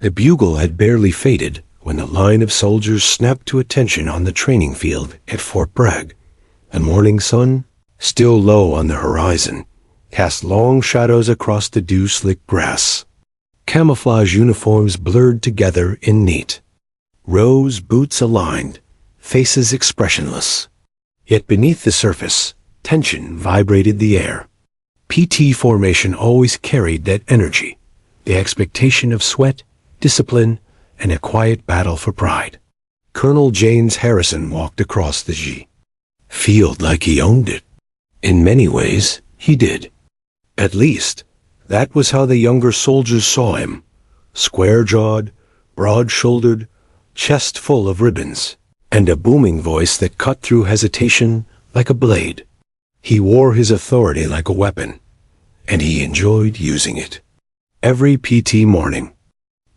The bugle had barely faded when the line of soldiers snapped to attention on the training field at Fort Bragg. The morning sun, still low on the horizon, cast long shadows across the dew-slick grass. Camouflage uniforms blurred together in neat rows, boots aligned, faces expressionless. Yet beneath the surface, tension vibrated the air. PT formation always carried that energy, the expectation of sweat, discipline, and a quiet battle for pride. Colonel James Harrison walked across the field like he owned it. In many ways, he did. At least, that was how the younger soldiers saw him. Square-jawed, broad-shouldered, chest full of ribbons, and a booming voice that cut through hesitation like a blade. He wore his authority like a weapon, and he enjoyed using it. Every PT morning,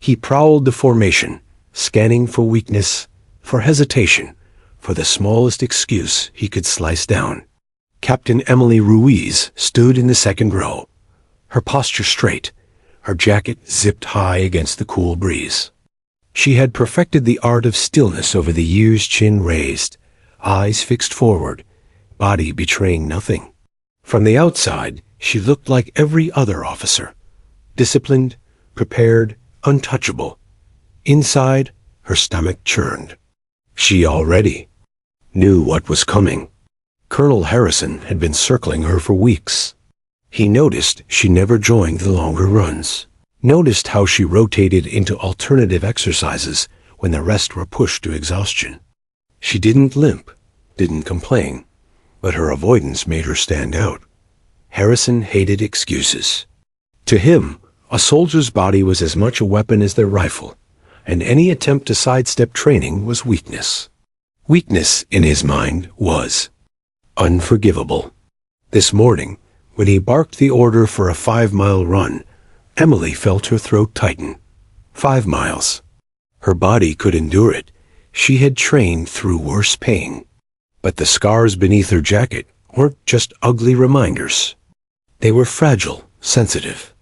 he prowled the formation, scanning for weakness, for hesitation, for the smallest excuse he could slice down. Captain Emily Ruiz stood in the second row, her posture straight, her jacket zipped high against the cool breeze. She had perfected the art of stillness over the years, chin raised, eyes fixed forward, body betraying nothing. From the outside, she looked like every other officer, disciplined, prepared, untouchable. Inside, her stomach churned. She already knew what was coming. Colonel Harrison had been circling her for weeks. He noticed she never joined the longer runs, noticed how she rotated into alternative exercises when the rest were pushed to exhaustion. She didn't limp, didn't complain, but her avoidance made her stand out. Harrison hated excuses. To him, a soldier's body was as much a weapon as their rifle, and any attempt to sidestep training was weakness. Weakness, in his mind, was unforgivable. This morning, when he barked the order for a 5-mile run, Emily felt her throat tighten. 5 miles. Her body could endure it. She had trained through worse pain. But the scars beneath her jacket weren't just ugly reminders. They were fragile, sensitive.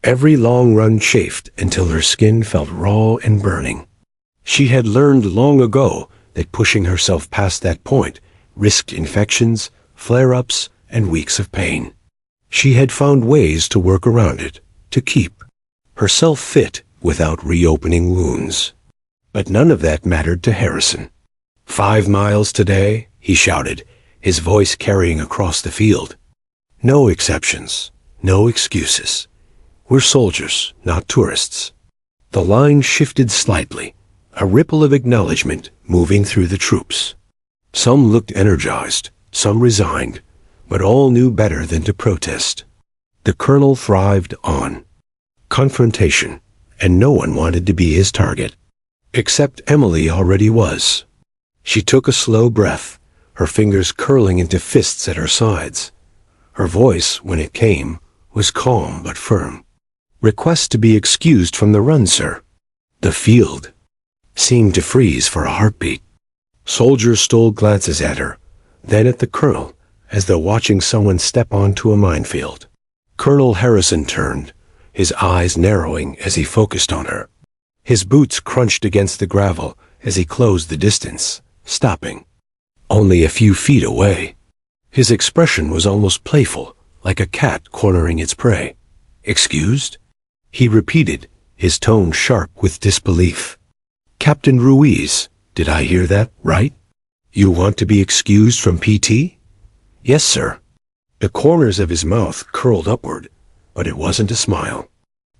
Every long run chafed until her skin felt raw and burning. She had learned long ago that pushing herself past that point risked infections, flare-ups, and weeks of pain. She had found ways to work around it, to keep herself fit without reopening wounds. But none of that mattered to Harrison. 5 miles today, he shouted, his voice carrying across the field. No exceptions, no excuses. We're soldiers, not tourists. The line shifted slightly, a ripple of acknowledgement moving through the troops. Some looked energized, some resigned, but all knew better than to protest. The colonel thrived on confrontation, and no one wanted to be his target. Except Emily already was. She took a slow breath, her fingers curling into fists at her sides. Her voice, when it came, was calm but firm. Request to be excused from the run, sir. The field seemed to freeze for a heartbeat. Soldiers stole glances at her, then at the colonel, as though watching someone step onto a minefield. Colonel Harrison turned, his eyes narrowing as he focused on her. His boots crunched against the gravel as he closed the distance, stopping only a few feet away. His expression was almost playful, like a cat cornering its prey. Excused? He repeated, his tone sharp with disbelief. Captain Ruiz, did I hear that right? You want to be excused from PT? Yes, sir. The corners of his mouth curled upward, but it wasn't a smile.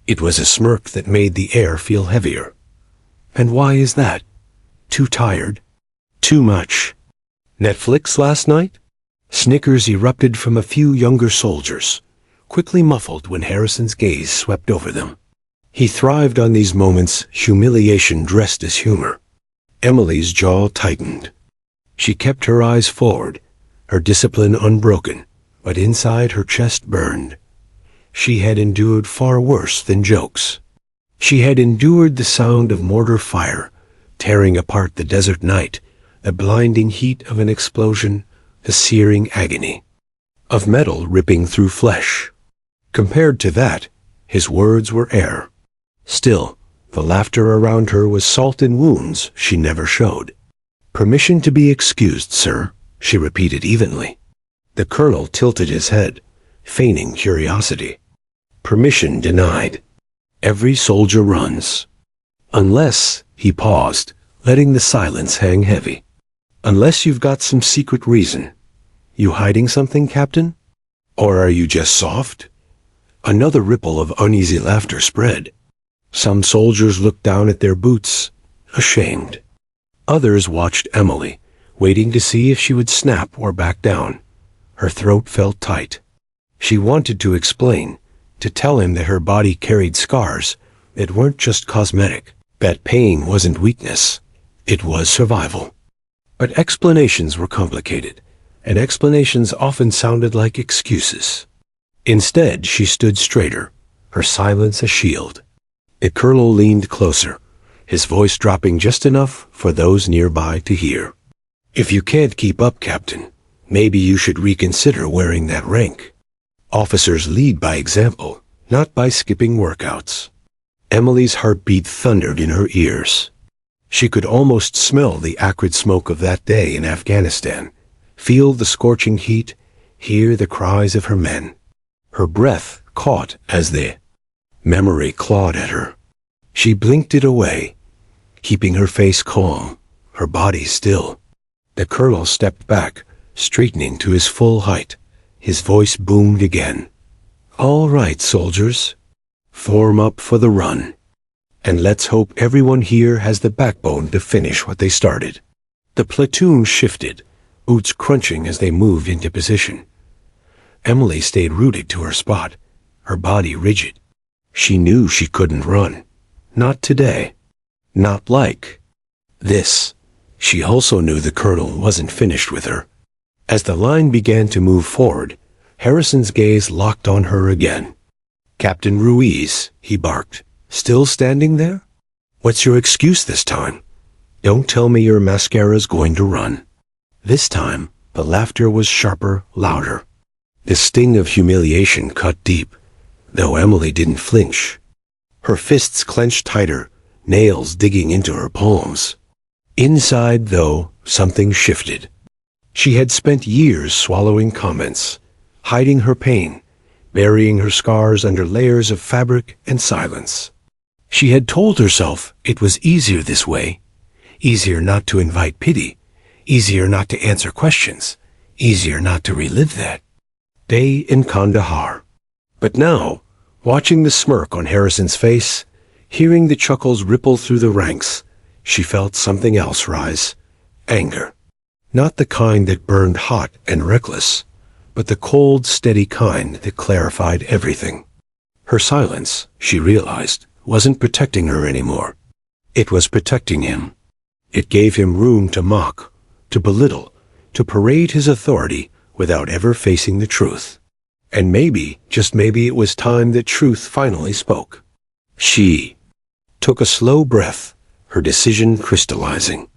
It was a smirk that made the air feel heavier. And why is that? Too tired? Too much? Netflix last night? Snickers erupted from a few younger soldiers, quickly muffled when Harrison's gaze swept over them. He thrived on these moments, humiliation dressed as humor. Emily's jaw tightened. She kept her eyes forward, her discipline unbroken, but inside her chest burned. She had endured far worse than jokes. She had endured the sound of mortar fire, tearing apart the desert night, the blinding heat of an explosion, the searing agony of metal ripping through flesh. Compared to that, his words were air. Still, The laughter around her was salt in wounds she never showed. "Permission to be excused, sir," she repeated evenly. The colonel tilted his head, feigning curiosity. "Permission denied. Every soldier runs. Unless," he paused, letting the silence hang heavy. "Unless you've got some secret reason. You hiding something, Captain? Or are you just soft?" Another ripple of uneasy laughter spread. Some soldiers looked down at their boots, ashamed. Others watched Emily, waiting to see if she would snap or back down. Her throat felt tight. She wanted to explain, to tell him that her body carried scars that weren't just cosmetic, that pain wasn't weakness, it was survival. But explanations were complicated, and explanations often sounded like excuses. Instead, she stood straighter, her silence a shield. The colonel leaned closer, his voice dropping just enough for those nearby to hear. "If you can't keep up, Captain, maybe you should reconsider wearing that rank. Officers lead by example, not by skipping workouts." Emily's heartbeat thundered in her ears. She could almost smell the acrid smoke of that day in Afghanistan, feel the scorching heat, hear the cries of her men. Her breath caught as the memory clawed at her. She blinked it away, keeping her face calm, her body still. The colonel stepped back, straightening to his full height. His voice boomed again. "All right, soldiers. Form up for the run. And let's hope everyone here has the backbone to finish what they started." The platoon shifted, boots crunching as they moved into position. Emily stayed rooted to her spot, her body rigid. She knew she couldn't run. Not today. Not like this. She also knew the colonel wasn't finished with her. As the line began to move forward, Harrison's gaze locked on her again. "Captain Ruiz," he barked, "still standing there? What's your excuse this time? Don't tell me your mascara's going to run." This time, the laughter was sharper, louder. The sting of humiliation cut deep, though Emily didn't flinch. Her fists clenched tighter, nails digging into her palms. Inside, though, something shifted. She had spent years swallowing comments, hiding her pain, burying her scars under layers of fabric and silence. She had told herself it was easier this way, easier not to invite pity, easier not to answer questions, easier not to relive that day in Kandahar. But now, watching the smirk on Harrison's face, hearing the chuckles ripple through the ranks, she felt something else rise. Anger. Not the kind that burned hot and reckless, but the cold, steady kind that clarified everything. Her silence, she realized, wasn't protecting her anymore. It was protecting him. It gave him room to mock, to belittle, to parade his authority without ever facing the truth. And maybe, just maybe, it was time that truth finally spoke. She took a slow breath, her decision crystallizing.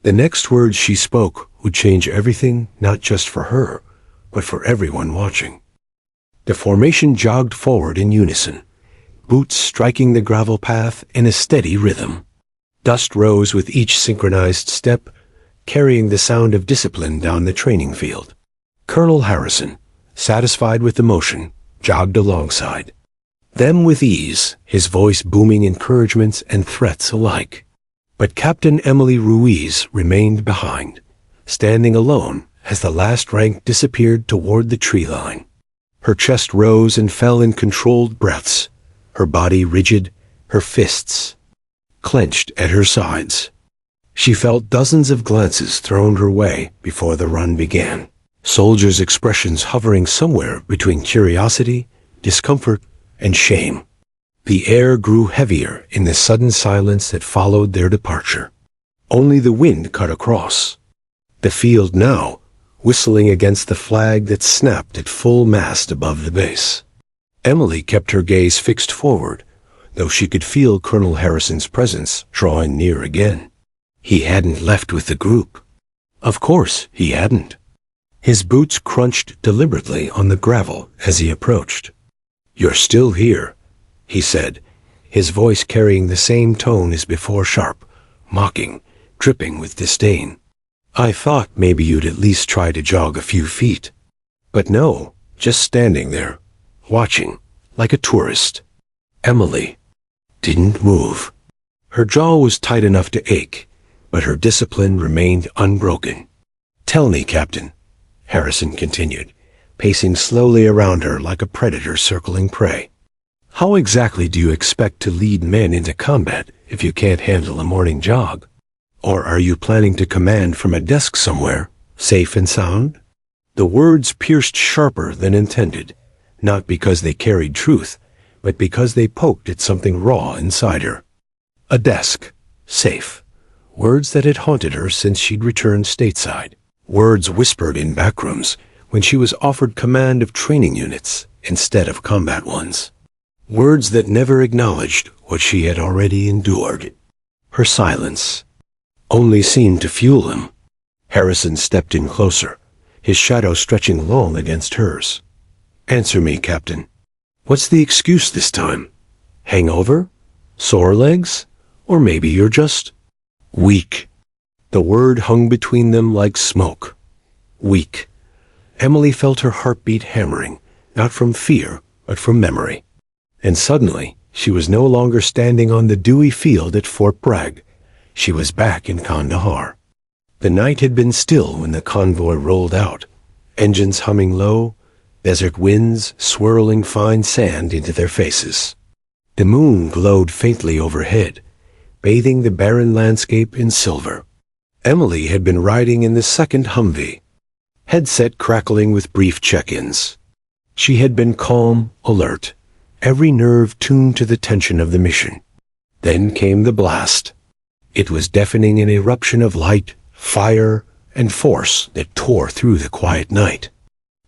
The next words she spoke would change everything, not just for her, but for everyone watching. The formation jogged forward in unison, boots striking the gravel path in a steady rhythm. Dust rose with each synchronized step, carrying the sound of discipline down the training field. Colonel Harrison, satisfied with the motion, jogged alongside. Them with ease, his voice booming encouragements and threats alike. But Captain Emily Ruiz remained behind, standing alone as the last rank disappeared toward the tree line. Her chest rose and fell in controlled breaths, her body rigid, her fists clenched at her sides. She felt dozens of glances thrown her way before the run began. Soldiers' expressions hovering somewhere between curiosity, discomfort, and shame. The air grew heavier in the sudden silence that followed their departure. Only the wind cut across. The field now, whistling against the flag that snapped at full mast above the base. Emily kept her gaze fixed forward, though she could feel Colonel Harrison's presence drawing near again. He hadn't left with the group. Of course he hadn't. His boots crunched deliberately on the gravel as he approached. "You're still here," he said, his voice carrying the same tone as before, sharp, mocking, dripping with disdain. "I thought maybe you'd at least try to jog a few feet. But no, just standing there, watching, like a tourist." Emily didn't move. Her jaw was tight enough to ache, but her discipline remained unbroken. "Tell me, Captain," Harrison continued, pacing slowly around her like a predator circling prey. "How exactly do you expect to lead men into combat if you can't handle a morning jog? Or are you planning to command from a desk somewhere, safe and sound?" The words pierced sharper than intended, not because they carried truth, but because they poked at something raw inside her. A desk, safe. Words that had haunted her since she'd returned stateside. Words whispered in backrooms when she was offered command of training units instead of combat ones. Words that never acknowledged what she had already endured. Her silence only seemed to fuel him. Harrison stepped in closer, his shadow stretching long against hers. "Answer me, Captain. What's the excuse this time? Hangover? Sore legs? Or maybe you're just weak." The word hung between them like smoke. Weak. Emily felt her heartbeat hammering, not from fear, but from memory. And suddenly, she was no longer standing on the dewy field at Fort Bragg. She was back in Kandahar. The night had been still when the convoy rolled out, engines humming low, desert winds swirling fine sand into their faces. The moon glowed faintly overhead, bathing the barren landscape in silver. Emily had been riding in the second Humvee, headset crackling with brief check-ins. She had been calm, alert, every nerve tuned to the tension of the mission. Then came the blast. It was deafening, an eruption of light, fire, and force that tore through the quiet night.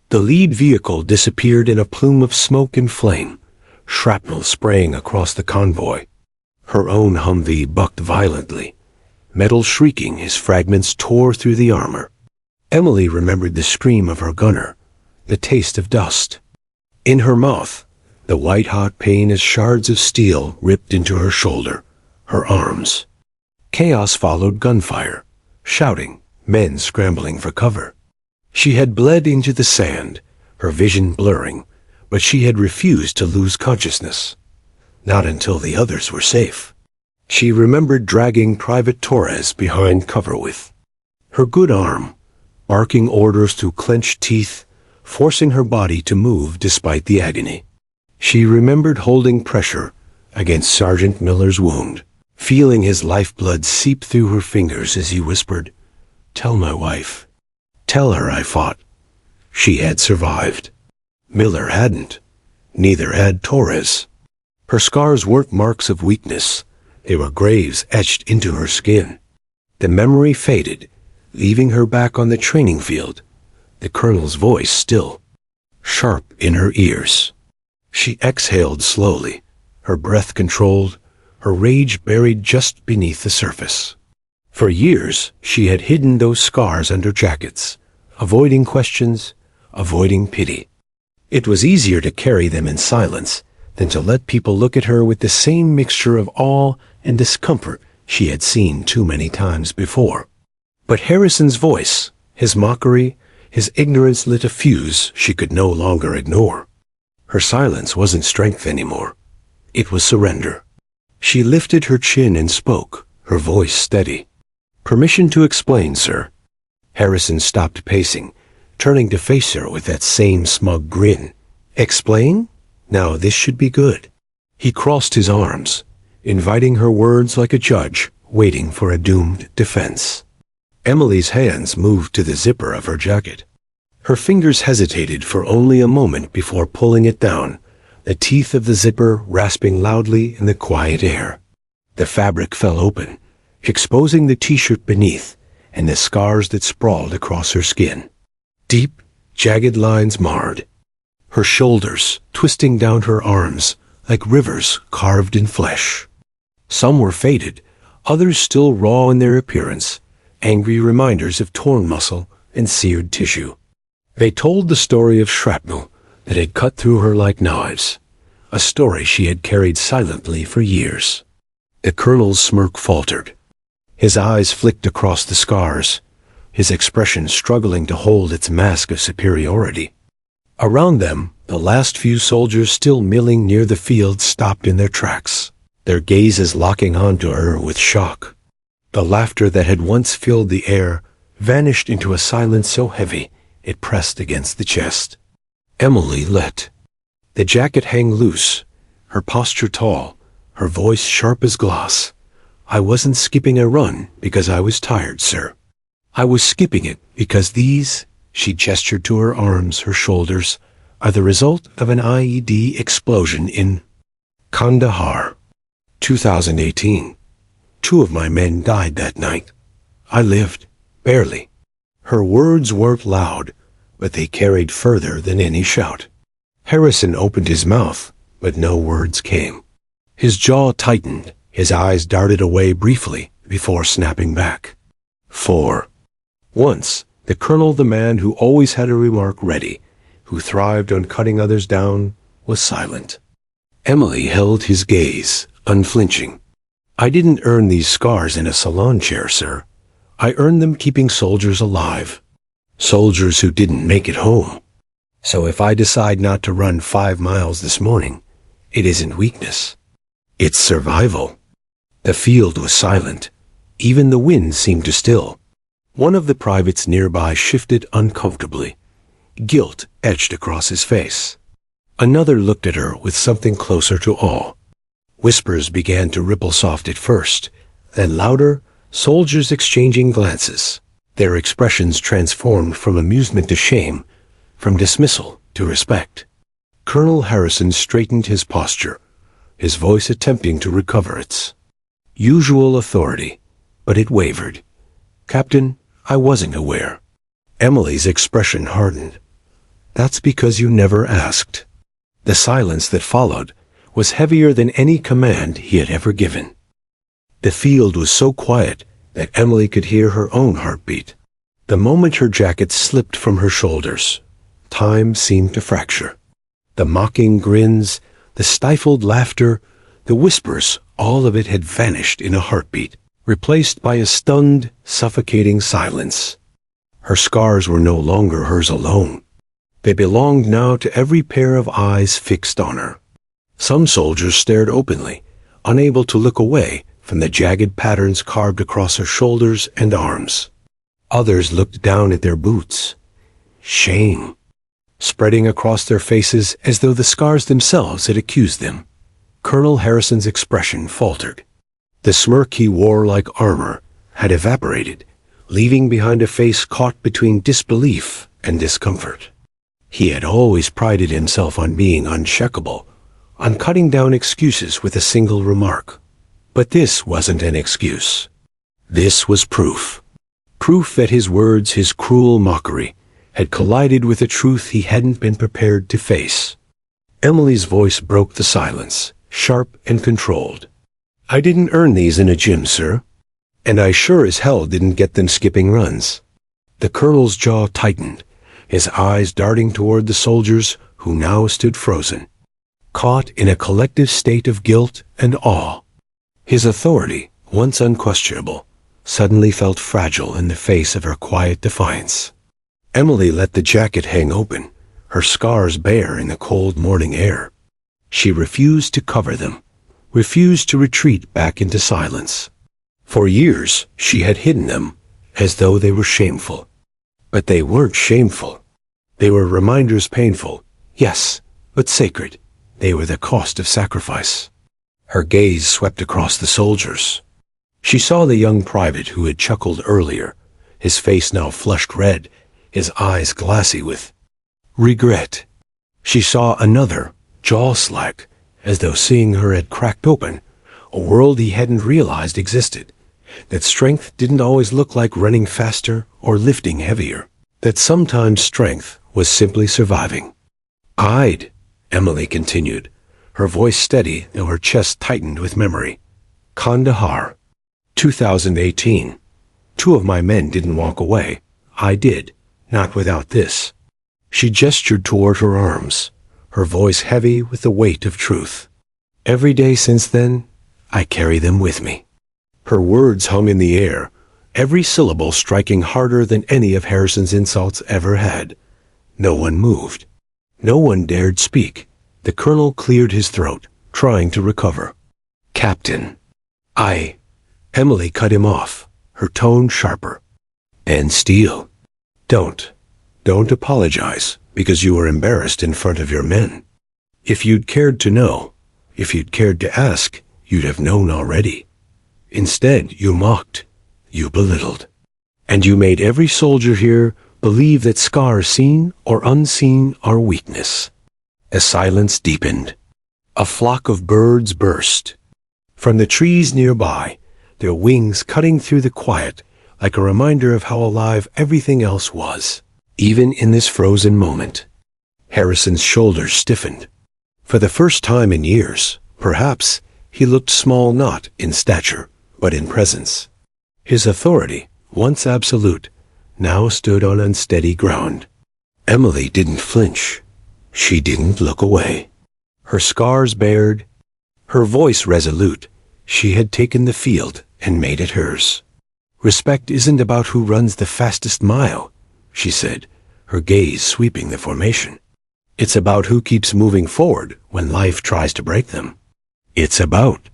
The lead vehicle disappeared in a plume of smoke and flame, shrapnel spraying across the convoy. Her own Humvee bucked violently, metal shrieking as fragments tore through the armor. Emily remembered the scream of her gunner, the taste of dust. In her mouth, the white-hot pain as shards of steel ripped into her shoulder, her arms. Chaos followed gunfire, shouting, men scrambling for cover. She had bled into the sand, her vision blurring, but she had refused to lose consciousness. Not until the others were safe. She remembered dragging Private Torres behind cover with her good arm, barking orders through clenched teeth, forcing her body to move despite the agony. She remembered holding pressure against Sergeant Miller's wound, feeling his lifeblood seep through her fingers as he whispered, "Tell my wife. Tell her I fought." She had survived. Miller hadn't. Neither had Torres. Her scars weren't marks of weakness. They were graves etched into her skin. The memory faded, leaving her back on the training field, the colonel's voice still, sharp in her ears. She exhaled slowly, her breath controlled, her rage buried just beneath the surface. For years, she had hidden those scars under jackets, avoiding questions, avoiding pity. It was easier to carry them in silence than to let people look at her with the same mixture of awe and discomfort she had seen too many times before. But Harrison's voice, his mockery, his ignorance lit a fuse she could no longer ignore. Her silence wasn't strength anymore. It was surrender. She lifted her chin and spoke, her voice steady. "Permission to explain, sir." Harrison stopped pacing, turning to face her with that same smug grin. "Explain? Now this should be good." He crossed his arms, inviting her words like a judge waiting for a doomed defense. Emily's hands moved to the zipper of her jacket. Her fingers hesitated for only a moment before pulling it down, the teeth of the zipper rasping loudly in the quiet air. The fabric fell open, exposing the t-shirt beneath and the scars that sprawled across her skin. Deep, jagged lines marred. Her shoulders twisting down her arms like rivers carved in flesh. Some were faded, others still raw in their appearance, angry reminders of torn muscle and seared tissue. They told the story of shrapnel that had cut through her like knives, a story she had carried silently for years. The colonel's smirk faltered. His eyes flicked across the scars, his expression struggling to hold its mask of superiority. Around them, the last few soldiers still milling near the field stopped in their tracks, their gazes locking onto her with shock. The laughter that had once filled the air vanished into a silence so heavy it pressed against the chest. Emily let the jacket hang loose, her posture tall, her voice sharp as glass. "I wasn't skipping a run because I was tired, sir. I was skipping it because these," she gestured to her arms, her shoulders, "are the result of an IED explosion in Kandahar, 2018. 2 of my men died that night. I lived, barely." Her words weren't loud, but they carried further than any shout. Harrison opened his mouth, but no words came. His jaw tightened, his eyes darted away briefly before snapping back. 4. Once, the colonel, the man who always had a remark ready, who thrived on cutting others down, was silent. Emily held his gaze, unflinching. "I didn't earn these scars in a salon chair, sir. I earned them keeping soldiers alive. Soldiers who didn't make it home. So if I decide not to run 5 miles this morning, it isn't weakness. It's survival." The field was silent. Even the wind seemed to still. One of the privates nearby shifted uncomfortably. Guilt etched across his face. Another looked at her with something closer to awe. Whispers began to ripple soft at first, then louder, soldiers exchanging glances. Their expressions transformed from amusement to shame, from dismissal to respect. Colonel Harrison straightened his posture, his voice attempting to recover its usual authority, but it wavered. "Captain, I wasn't aware." Emily's expression hardened. "That's because you never asked." The silence that followed was heavier than any command he had ever given. The field was so quiet that Emily could hear her own heartbeat. The moment her jacket slipped from her shoulders, time seemed to fracture. The mocking grins, the stifled laughter, the whispers, all of it had vanished in a heartbeat, replaced by a stunned, suffocating silence. Her scars were no longer hers alone. They belonged now to every pair of eyes fixed on her. Some soldiers stared openly, unable to look away from the jagged patterns carved across her shoulders and arms. Others looked down at their boots. Shame spreading across their faces as though the scars themselves had accused them. Colonel Harrison's expression faltered. The smirk he wore like armor had evaporated, leaving behind a face caught between disbelief and discomfort. He had always prided himself on being uncheckable, on cutting down excuses with a single remark. But this wasn't an excuse. This was proof. Proof that his words, his cruel mockery, had collided with a truth he hadn't been prepared to face. Emily's voice broke the silence, sharp and controlled. "I didn't earn these in a gym, sir. And I sure as hell didn't get them skipping runs." The colonel's jaw tightened, his eyes darting toward the soldiers who now stood frozen, caught in a collective state of guilt and awe. His authority, once unquestionable, suddenly felt fragile in the face of her quiet defiance. Emily let the jacket hang open, her scars bare in the cold morning air. She refused to cover them, refused to retreat back into silence. For years, she had hidden them, as though they were shameful. But they weren't shameful. They were reminders painful, yes, but sacred. They were the cost of sacrifice. Her gaze swept across the soldiers. She saw the young private who had chuckled earlier, his face now flushed red, his eyes glassy with regret. She saw another, jaw slack, as though seeing her had cracked open, a world he hadn't realized existed, that strength didn't always look like running faster or lifting heavier, that sometimes strength was simply surviving. "I'd," Emily continued, her voice steady though her chest tightened with memory. "Kandahar, 2018. 2 of my men didn't walk away. I did, not without this." She gestured toward her arms, her voice heavy with the weight of truth. Every day since then, I carry them with me. Her words hung in the air, every syllable striking harder than any of Harrison's insults ever had. No one moved. No one dared speak. The colonel cleared his throat, trying to recover. "Captain, Emily cut him off, her tone sharper. "And Steele, don't apologize because you were embarrassed in front of your men. If you'd cared to know, if you'd cared to ask, you'd have known already. Instead, you mocked, you belittled, and you made every soldier here believe that scars seen or unseen are weakness." As silence deepened, a flock of birds burst from the trees nearby, their wings cutting through the quiet like a reminder of how alive everything else was, even in this frozen moment. Harrison's shoulders stiffened. For the first time in years, perhaps, he looked small not in stature, but in presence. His authority, once absolute, now stood on unsteady ground. Emily didn't flinch. She didn't look away. Her scars bared, her voice resolute. She had taken the field and made it hers. "Respect isn't about who runs the fastest mile," she said, her gaze sweeping the formation. "It's about who keeps moving forward when life tries to break them. It's about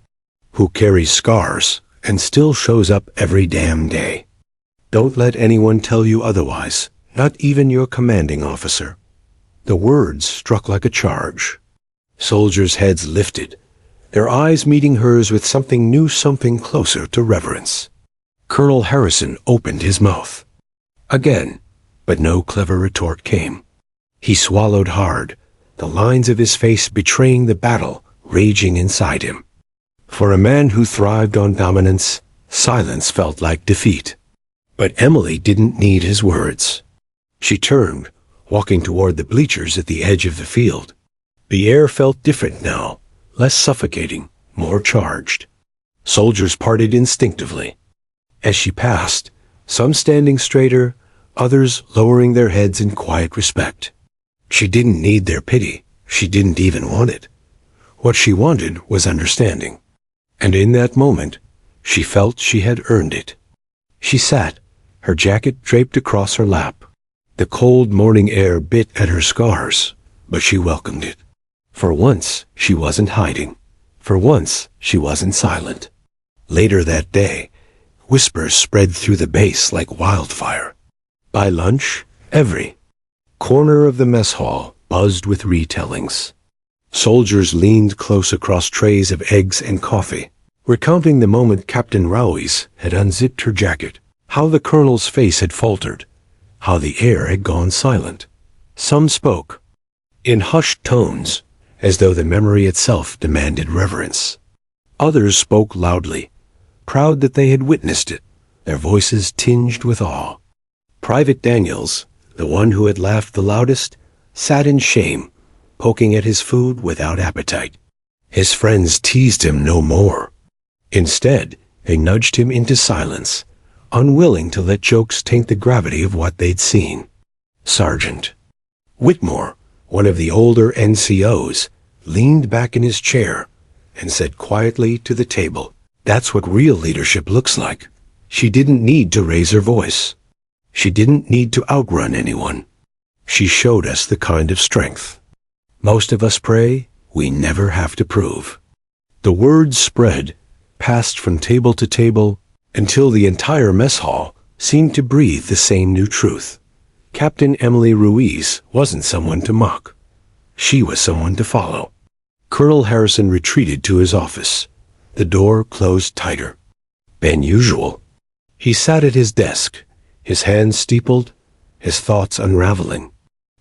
who carries scars and still shows up every damn day. Don't let anyone tell you otherwise, not even your commanding officer." The words struck like a charge. Soldiers' heads lifted, their eyes meeting hers with something new, something closer to reverence. Colonel Harrison opened his mouth again, but no clever retort came. He swallowed hard, the lines of his face betraying the battle raging inside him. For a man who thrived on dominance, silence felt like defeat. But Emily didn't need his words. She turned, walking toward the bleachers at the edge of the field. The air felt different now, less suffocating, more charged. Soldiers parted instinctively. As she passed, some standing straighter, others lowering their heads in quiet respect. She didn't need their pity. She didn't even want it. What she wanted was understanding. And in that moment, she felt she had earned it. She sat, her jacket draped across her lap. The cold morning air bit at her scars, but she welcomed it. For once, she wasn't hiding. For once, she wasn't silent. Later that day, whispers spread through the base like wildfire. By lunch, every corner of the mess hall buzzed with retellings. Soldiers leaned close across trays of eggs and coffee, recounting the moment Captain Rowey's had unzipped her jacket, how the colonel's face had faltered, how the air had gone silent. Some spoke, in hushed tones, as though the memory itself demanded reverence. Others spoke loudly, proud that they had witnessed it, their voices tinged with awe. Private Daniels, the one who had laughed the loudest, sat in shame, poking at his food without appetite. His friends teased him no more. Instead, they nudged him into silence, unwilling to let jokes taint the gravity of what they'd seen. Sergeant Whitmore, one of the older NCOs, leaned back in his chair and said quietly to the table, "That's what real leadership looks like." She didn't need to raise her voice. She didn't need to outrun anyone. She showed us the kind of strength most of us pray we never have to prove. The words spread, passed from table to table, until the entire mess hall seemed to breathe the same new truth. Captain Emily Ruiz wasn't someone to mock. She was someone to follow. Colonel Harrison retreated to his office, the door closed tighter than usual. He sat at his desk, his hands steepled, his thoughts unraveling.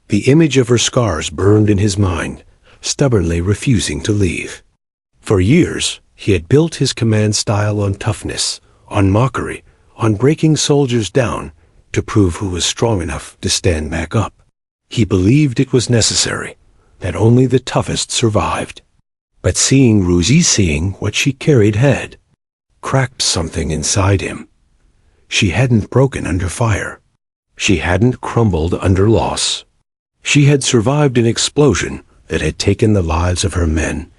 The image of her scars burned in his mind, stubbornly refusing to leave. For years, he had built his command style on toughness, on mockery, on breaking soldiers down to prove who was strong enough to stand back up. He believed it was necessary, that only the toughest survived. But seeing what she carried had cracked something inside him. She hadn't broken under fire. She hadn't crumbled under loss. She had survived an explosion that had taken the lives of her men,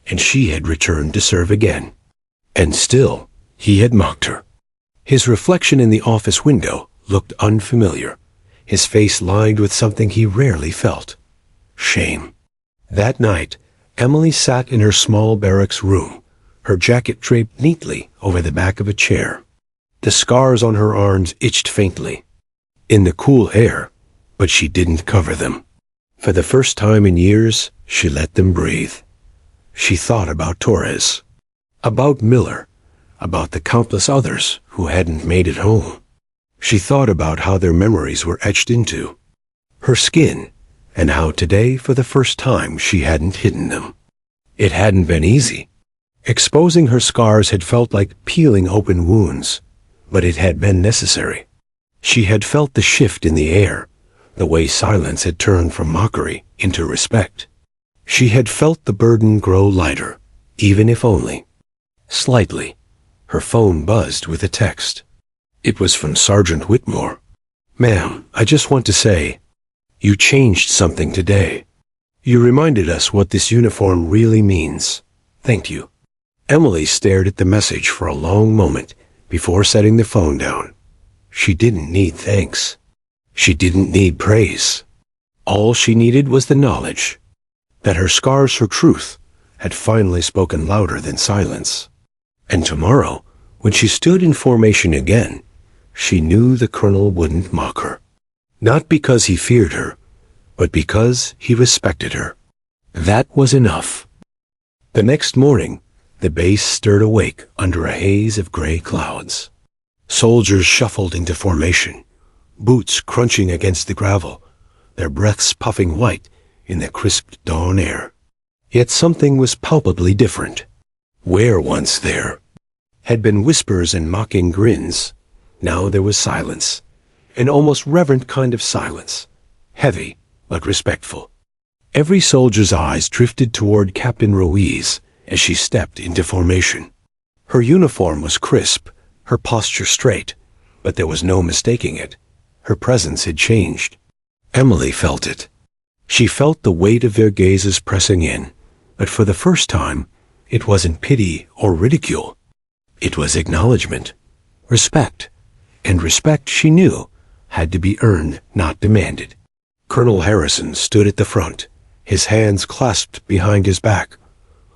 and she had returned to serve again. And still, he had mocked her. His reflection in the office window looked unfamiliar, his face lined with something he rarely felt: shame. That night, Emily sat in her small barracks room, her jacket draped neatly over the back of a chair. The scars on her arms itched faintly in the cool air, but she didn't cover them. For the first time in years, she let them breathe. She thought about Torres, about Miller, about the countless others who hadn't made it home. She thought about how their memories were etched into her skin, and how today, for the first time, she hadn't hidden them. It hadn't been easy. Exposing her scars had felt like peeling open wounds, but it had been necessary. She had felt the shift in the air, the way silence had turned from mockery into respect. She had felt the burden grow lighter, even if only slightly. Her phone buzzed with a text. It was from Sergeant Whitmore. "Ma'am, I just want to say, you changed something today. You reminded us what this uniform really means. Thank you." Emily stared at the message for a long moment before setting the phone down. She didn't need thanks. She didn't need praise. All she needed was the knowledge that her scars for truth had finally spoken louder than silence. And tomorrow, when she stood in formation again, she knew the colonel wouldn't mock her. Not because he feared her, but because he respected her. That was enough. The next morning, the base stirred awake under a haze of gray clouds. Soldiers shuffled into formation, boots crunching against the gravel, their breaths puffing white in the crisp dawn air. Yet something was palpably different. Where once there had been whispers and mocking grins, now there was silence, an almost reverent kind of silence, heavy but respectful. Every soldier's eyes drifted toward Captain Ruiz as she stepped into formation. Her uniform was crisp, her posture straight, but there was no mistaking it. Her presence had changed. Emily felt it. She felt the weight of their gazes pressing in, but for the first time, it wasn't pity or ridicule. It was acknowledgement, respect, and respect, she knew, had to be earned, not demanded. Colonel Harrison stood at the front, his hands clasped behind his back,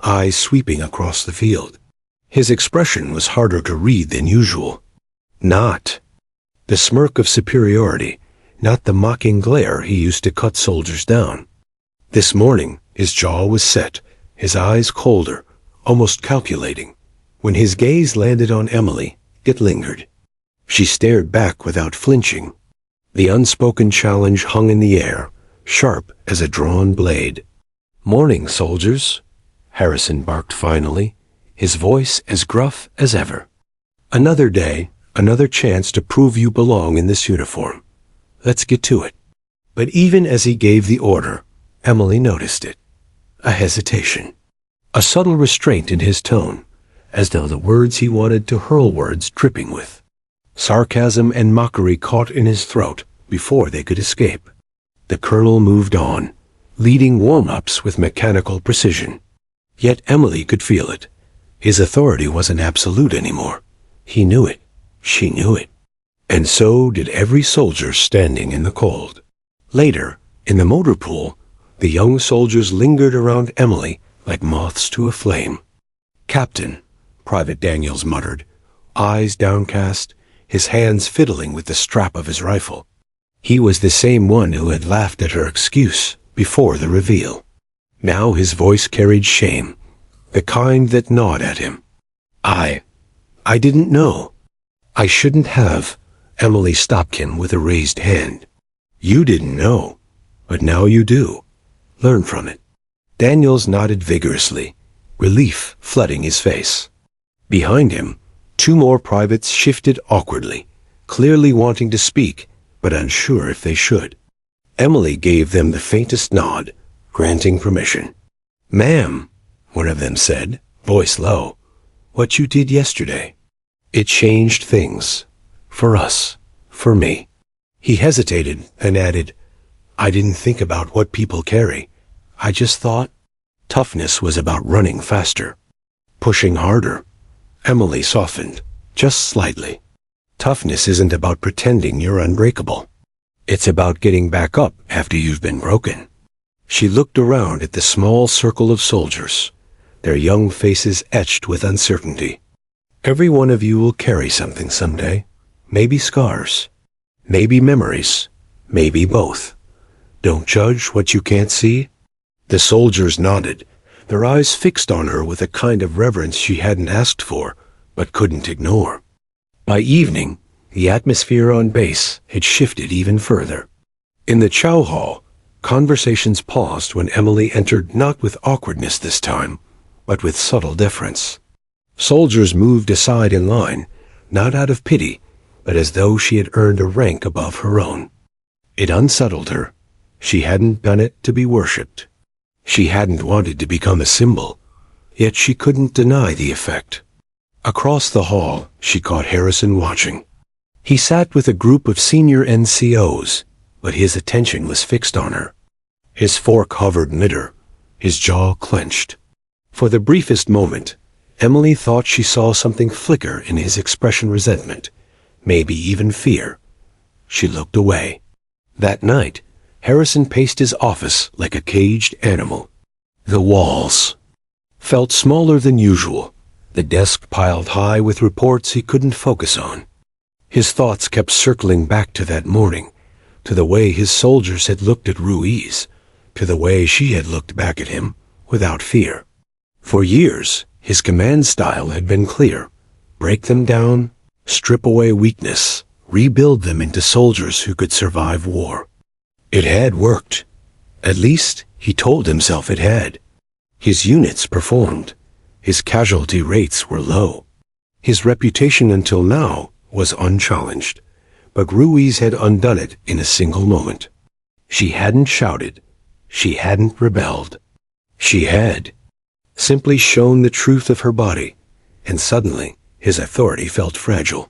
eyes sweeping across the field. His expression was harder to read than usual. Not the smirk of superiority, not the mocking glare he used to cut soldiers down. This morning, his jaw was set, his eyes colder, almost calculating. When his gaze landed on Emily, it lingered. She stared back without flinching. The unspoken challenge hung in the air, sharp as a drawn blade. "Morning, soldiers," Harrison barked finally, his voice as gruff as ever. "Another day, another chance to prove you belong in this uniform. Let's get to it." But even as he gave the order, Emily noticed it. A hesitation. A subtle restraint in his tone, as though the words he wanted to hurl words dripping with sarcasm and mockery caught in his throat before they could escape. The colonel moved on, leading warm-ups with mechanical precision. Yet Emily could feel it. His authority wasn't absolute anymore. He knew it. She knew it. And so did every soldier standing in the cold. Later, in the motor pool, the young soldiers lingered around Emily like moths to a flame. "Captain," Private Daniels muttered, eyes downcast, his hands fiddling with the strap of his rifle. He was the same one who had laughed at her excuse before the reveal. Now his voice carried shame, the kind that gnawed at him. I didn't know. I shouldn't have." Emily stopped him with a raised hand. "You didn't know, but now you do. Learn from it." Daniels nodded vigorously, relief flooding his face. Behind him, two more privates shifted awkwardly, clearly wanting to speak, but unsure if they should. Emily gave them the faintest nod, granting permission. "Ma'am," one of them said, voice low, "what you did yesterday, it changed things. For us. For me." He hesitated and added, "I didn't think about what people carry. I just thought toughness was about running faster, pushing harder. Emily softened, just slightly. Toughness isn't about pretending you're unbreakable. It's about getting back up after you've been broken. She looked around at the small circle of soldiers, their young faces etched with uncertainty. Every one of you will carry something someday. Maybe scars, maybe memories, maybe both. Don't judge what you can't see. The soldiers nodded, their eyes fixed on her with a kind of reverence she hadn't asked for, but couldn't ignore. By evening, the atmosphere on base had shifted even further. In the chow hall, conversations paused when Emily entered, not with awkwardness this time, but with subtle deference. Soldiers moved aside in line, not out of pity, but as though she had earned a rank above her own. It unsettled her. She hadn't done it to be worshipped. She hadn't wanted to become a symbol, yet she couldn't deny the effect. Across the hall, she caught Harrison watching. He sat with a group of senior NCOs, but his attention was fixed on her. His fork hovered mid-her, his jaw clenched. For the briefest moment, Emily thought she saw something flicker in his expression: resentment, maybe even fear. She looked away. That night, Harrison paced his office like a caged animal. The walls felt smaller than usual, the desk piled high with reports he couldn't focus on. His thoughts kept circling back to that morning, to the way his soldiers had looked at Ruiz, to the way she had looked back at him, without fear. For years, his command style had been clear: break them down, strip away weakness, rebuild them into soldiers who could survive war. It had worked. At least, he told himself it had. His units performed. His casualty rates were low. His reputation until now was unchallenged, but Ruiz had undone it in a single moment. She hadn't shouted. She hadn't rebelled. She had simply shown the truth of her body, and suddenly his authority felt fragile.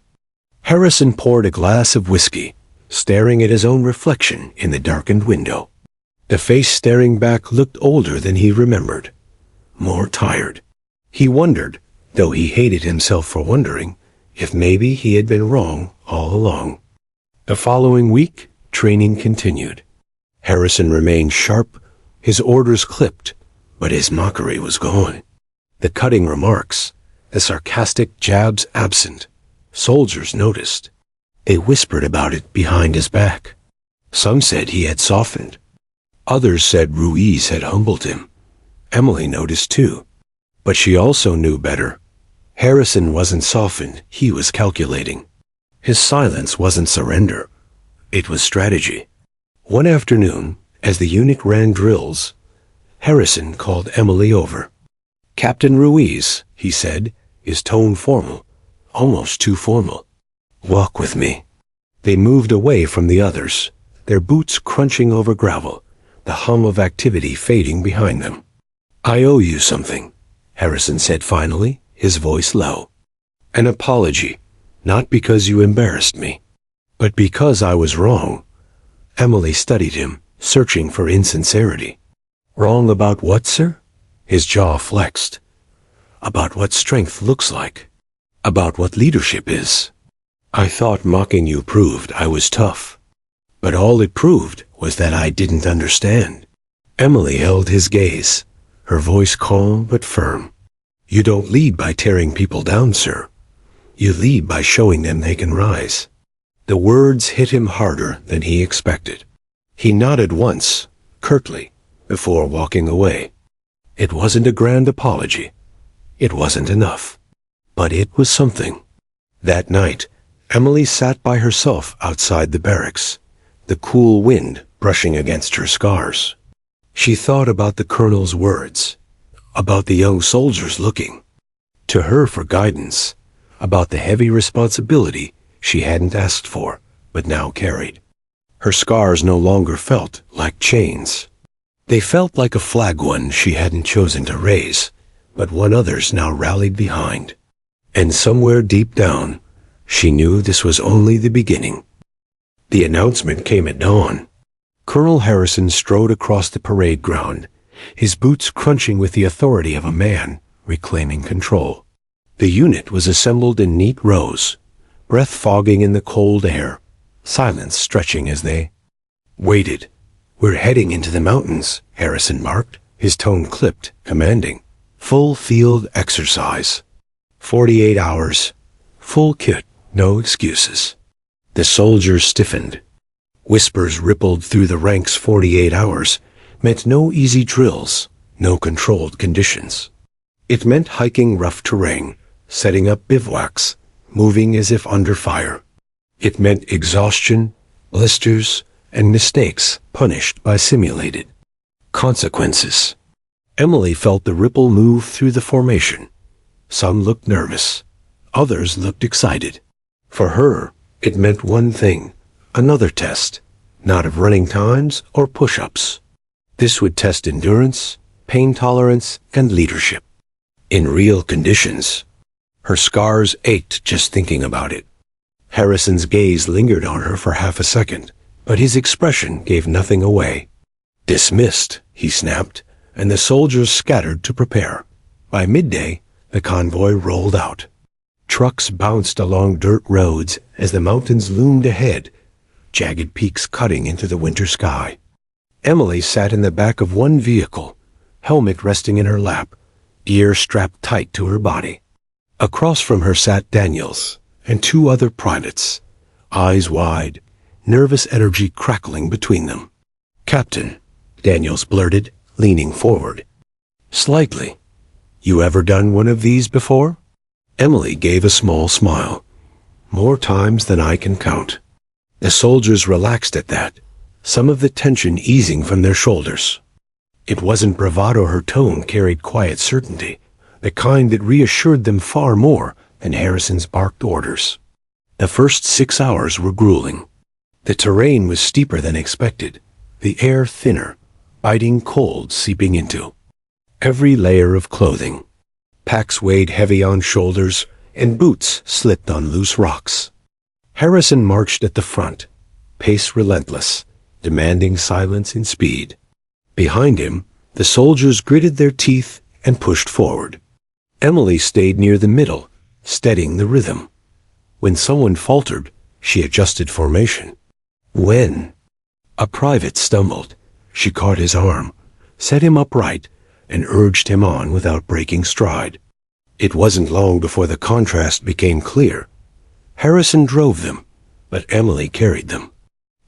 Harrison poured a glass of whiskey, staring at his own reflection in the darkened window. The face staring back looked older than he remembered, more tired. He wondered, though he hated himself for wondering, if maybe he had been wrong all along. The following week, training continued. Harrison remained sharp, his orders clipped, but his mockery was gone. The cutting remarks, the sarcastic jabs absent. Soldiers noticed. They whispered about it behind his back. Some said he had softened. Others said Ruiz had humbled him. Emily noticed too. But she also knew better. Harrison wasn't softened, he was calculating. His silence wasn't surrender. It was strategy. One afternoon, as the unit ran drills, Harrison called Emily over. "Captain Ruiz," he said, his tone formal, almost too formal. "Walk with me." They moved away from the others, their boots crunching over gravel, the hum of activity fading behind them. "I owe you something," Harrison said finally, his voice low. "An apology, not because you embarrassed me, but because I was wrong." Emily studied him, searching for insincerity. "Wrong about what, sir?" His jaw flexed. "About what strength looks like. About what leadership is. I thought mocking you proved I was tough. But all it proved was that I didn't understand." Emily held his gaze, her voice calm but firm. "You don't lead by tearing people down, sir. You lead by showing them they can rise." The words hit him harder than he expected. He nodded once, curtly, before walking away. It wasn't a grand apology. It wasn't enough. But it was something. That night, Emily sat by herself outside the barracks, the cool wind brushing against her scars. She thought about the colonel's words, about the young soldiers looking to her for guidance, about the heavy responsibility she hadn't asked for, but now carried. Her scars no longer felt like chains. They felt like a flag one she hadn't chosen to raise, but one others now rallied behind. And somewhere deep down, she knew this was only the beginning. The announcement came at dawn. Colonel Harrison strode across the parade ground, his boots crunching with the authority of a man reclaiming control. The unit was assembled in neat rows, breath fogging in the cold air, silence stretching as they waited. "We're heading into the mountains," Harrison marked, his tone clipped, commanding. "Full field exercise. 48 hours. Full kit, no excuses." The soldiers stiffened. Whispers rippled through the ranks. 48 hours meant no easy drills, no controlled conditions. It meant hiking rough terrain, setting up bivouacs, moving as if under fire. It meant exhaustion, blisters, and mistakes punished by simulated consequences. Emily felt the ripple move through the formation. Some looked nervous. Others looked excited. For her, it meant one thing, another test, not of running times or push-ups. This would test endurance, pain tolerance, and leadership. In real conditions. Her scars ached just thinking about it. Harrison's gaze lingered on her for half a second, but his expression gave nothing away. "Dismissed," he snapped, and the soldiers scattered to prepare. By midday, the convoy rolled out. Trucks bounced along dirt roads as the mountains loomed ahead, jagged peaks cutting into the winter sky. Emily sat in the back of one vehicle, helmet resting in her lap, gear strapped tight to her body. Across from her sat Daniels and two other privates, eyes wide, nervous energy crackling between them. "Captain," Daniels blurted, leaning forward. "Slightly. You ever done one of these before?" Emily gave a small smile. "More times than I can count." The soldiers relaxed at that, some of the tension easing from their shoulders. It wasn't bravado. Her tone carried quiet certainty, the kind that reassured them far more than Harrison's barked orders. The first 6 hours were grueling. The terrain was steeper than expected, the air thinner, biting cold seeping into every layer of clothing. Packs weighed heavy on shoulders, and boots slipped on loose rocks. Harrison marched at the front, pace relentless, demanding silence and speed. Behind him, the soldiers gritted their teeth and pushed forward. Emily stayed near the middle, steadying the rhythm. When someone faltered, she adjusted formation. When a private stumbled, she caught his arm, set him upright, and urged him on without breaking stride. It wasn't long before the contrast became clear. Harrison drove them, but Emily carried them.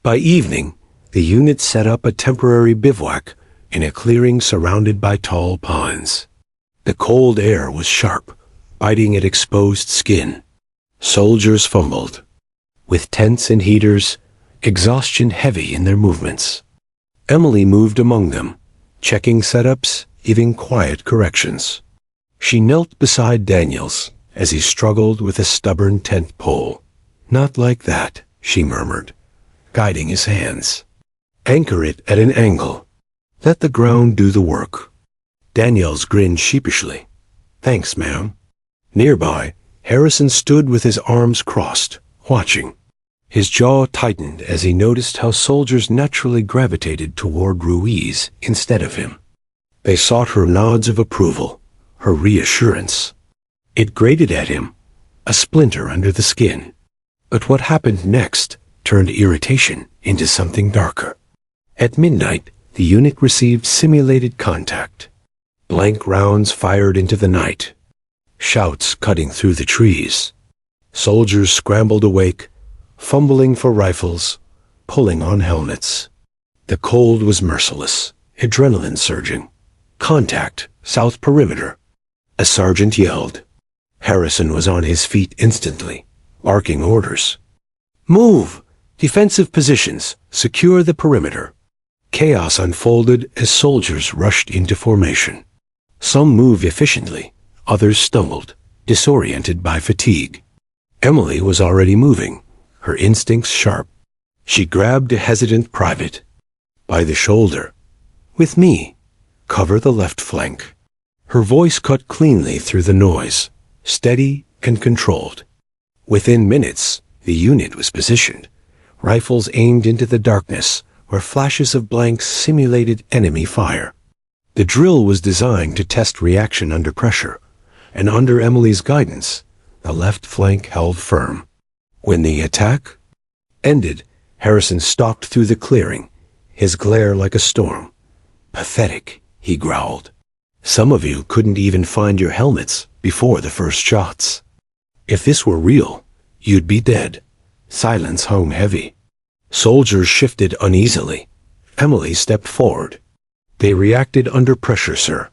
By evening, the unit set up a temporary bivouac in a clearing surrounded by tall pines. The cold air was sharp, biting at exposed skin. Soldiers fumbled. With tents and heaters, exhaustion heavy in their movements. Emily moved among them, checking setups, giving quiet corrections. She knelt beside Daniels as he struggled with a stubborn tent pole. "Not like that," she murmured, guiding his hands. "Anchor it at an angle. Let the ground do the work." Daniels grinned sheepishly. "Thanks, ma'am." Nearby, Harrison stood with his arms crossed, watching. His jaw tightened as he noticed how soldiers naturally gravitated toward Ruiz instead of him. They sought her nods of approval, her reassurance. It grated at him, a splinter under the skin. But what happened next turned irritation into something darker. At midnight, the unit received simulated contact. Blank rounds fired into the night. Shouts cutting through the trees. Soldiers scrambled awake, fumbling for rifles, pulling on helmets. The cold was merciless, adrenaline surging. "Contact, south perimeter." A sergeant yelled. Harrison was on his feet instantly, barking orders. "Move! Defensive positions! Secure the perimeter!" Chaos unfolded as soldiers rushed into formation. Some moved efficiently, others stumbled, disoriented by fatigue. Emily was already moving, her instincts sharp. She grabbed a hesitant private by the shoulder. "With me. Cover the left flank." Her voice cut cleanly through the noise, steady and controlled. Within minutes, the unit was positioned, rifles aimed into the darkness where flashes of blanks simulated enemy fire. The drill was designed to test reaction under pressure, and under Emily's guidance, the left flank held firm. When the attack ended, Harrison stalked through the clearing, his glare like a storm. "Pathetic," he growled. "Some of you couldn't even find your helmets before the first shots. If this were real, you'd be dead." Silence hung heavy. Soldiers shifted uneasily. Emily stepped forward. "They reacted under pressure, sir.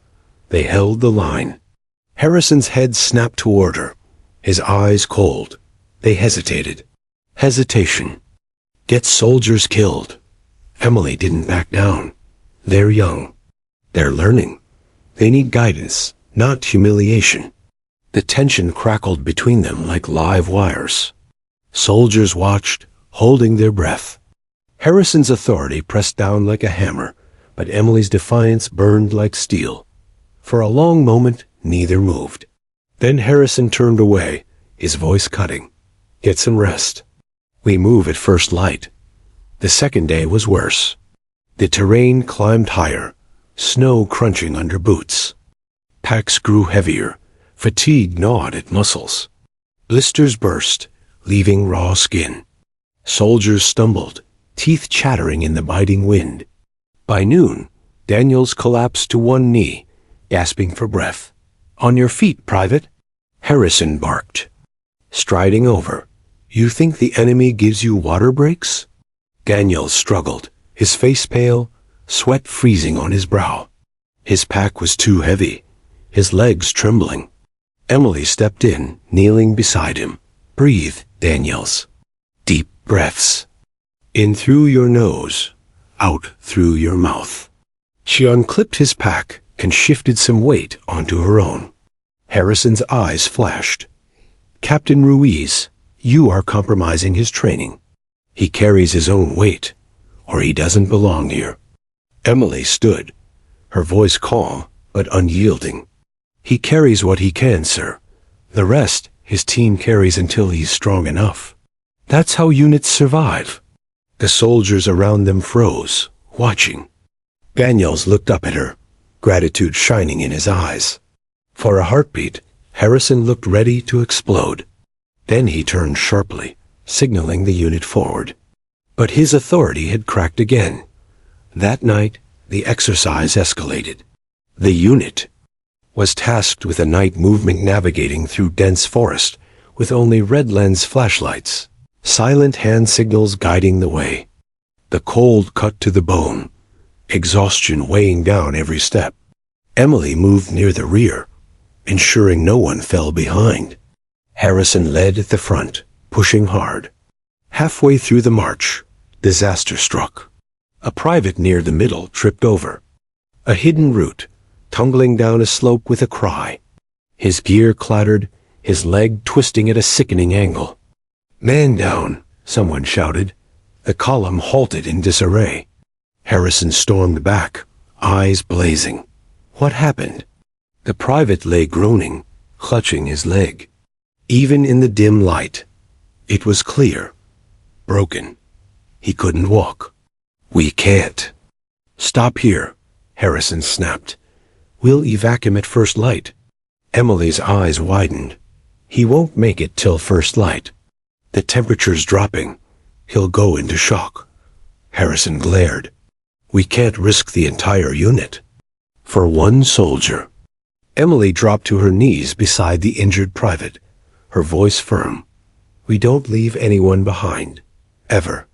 They held the line." Harrison's head snapped toward her, his eyes cold. They hesitated. Hesitation gets soldiers killed. Emily didn't back down. They're young. They're learning. They need guidance, not humiliation. The tension crackled between them like live wires. Soldiers watched, holding their breath. Harrison's authority pressed down like a hammer, but Emily's defiance burned like steel. For a long moment, neither moved. Then Harrison turned away, his voice cutting. "Get some rest. We move at first light." The second day was worse. The terrain climbed higher, snow crunching under boots. Packs grew heavier, fatigue gnawed at muscles. Blisters burst, leaving raw skin. Soldiers stumbled, teeth chattering in the biting wind. By noon, Daniels collapsed to one knee, gasping for breath. "On your feet, Private," Harrison barked. Striding over, "You think the enemy gives you water breaks?" Daniels struggled, his face pale, sweat freezing on his brow. His pack was too heavy, his legs trembling. Emily stepped in, kneeling beside him. "Breathe, Daniels. Deep breaths. In through your nose, out through your mouth." She unclipped his pack and shifted some weight onto her own. Harrison's eyes flashed. "Captain Ruiz, you are compromising his training. He carries his own weight, or he doesn't belong here." Emily stood, her voice calm but unyielding. "He carries what he can, sir. The rest his team carries until he's strong enough. That's how units survive." The soldiers around them froze, watching. Daniels looked up at her, gratitude shining in his eyes. For a heartbeat, Harrison looked ready to explode. Then he turned sharply, signaling the unit forward. But his authority had cracked again. That night, the exercise escalated. The unit was tasked with a night movement navigating through dense forest, with only red lens flashlights, silent hand signals guiding the way. The cold cut to the bone, exhaustion weighing down every step. Emily moved near the rear, ensuring no one fell behind. Harrison led at the front, pushing hard. Halfway through the march, disaster struck. A private near the middle tripped over a hidden route, tumbling down a slope with a cry. His gear clattered, his leg twisting at a sickening angle. "Man down," someone shouted. The column halted in disarray. Harrison stormed back, eyes blazing. What happened? The private lay groaning, clutching his leg. Even in the dim light, it was clear. Broken. He couldn't walk. "We can't." "Stop here," Harrison snapped. "We'll evac him at first light." Emily's eyes widened. "He won't make it till first light. The temperature's dropping. He'll go into shock." Harrison glared. "We can't risk the entire unit. For one soldier." Emily dropped to her knees beside the injured private, her voice firm. "We don't leave anyone behind. Ever."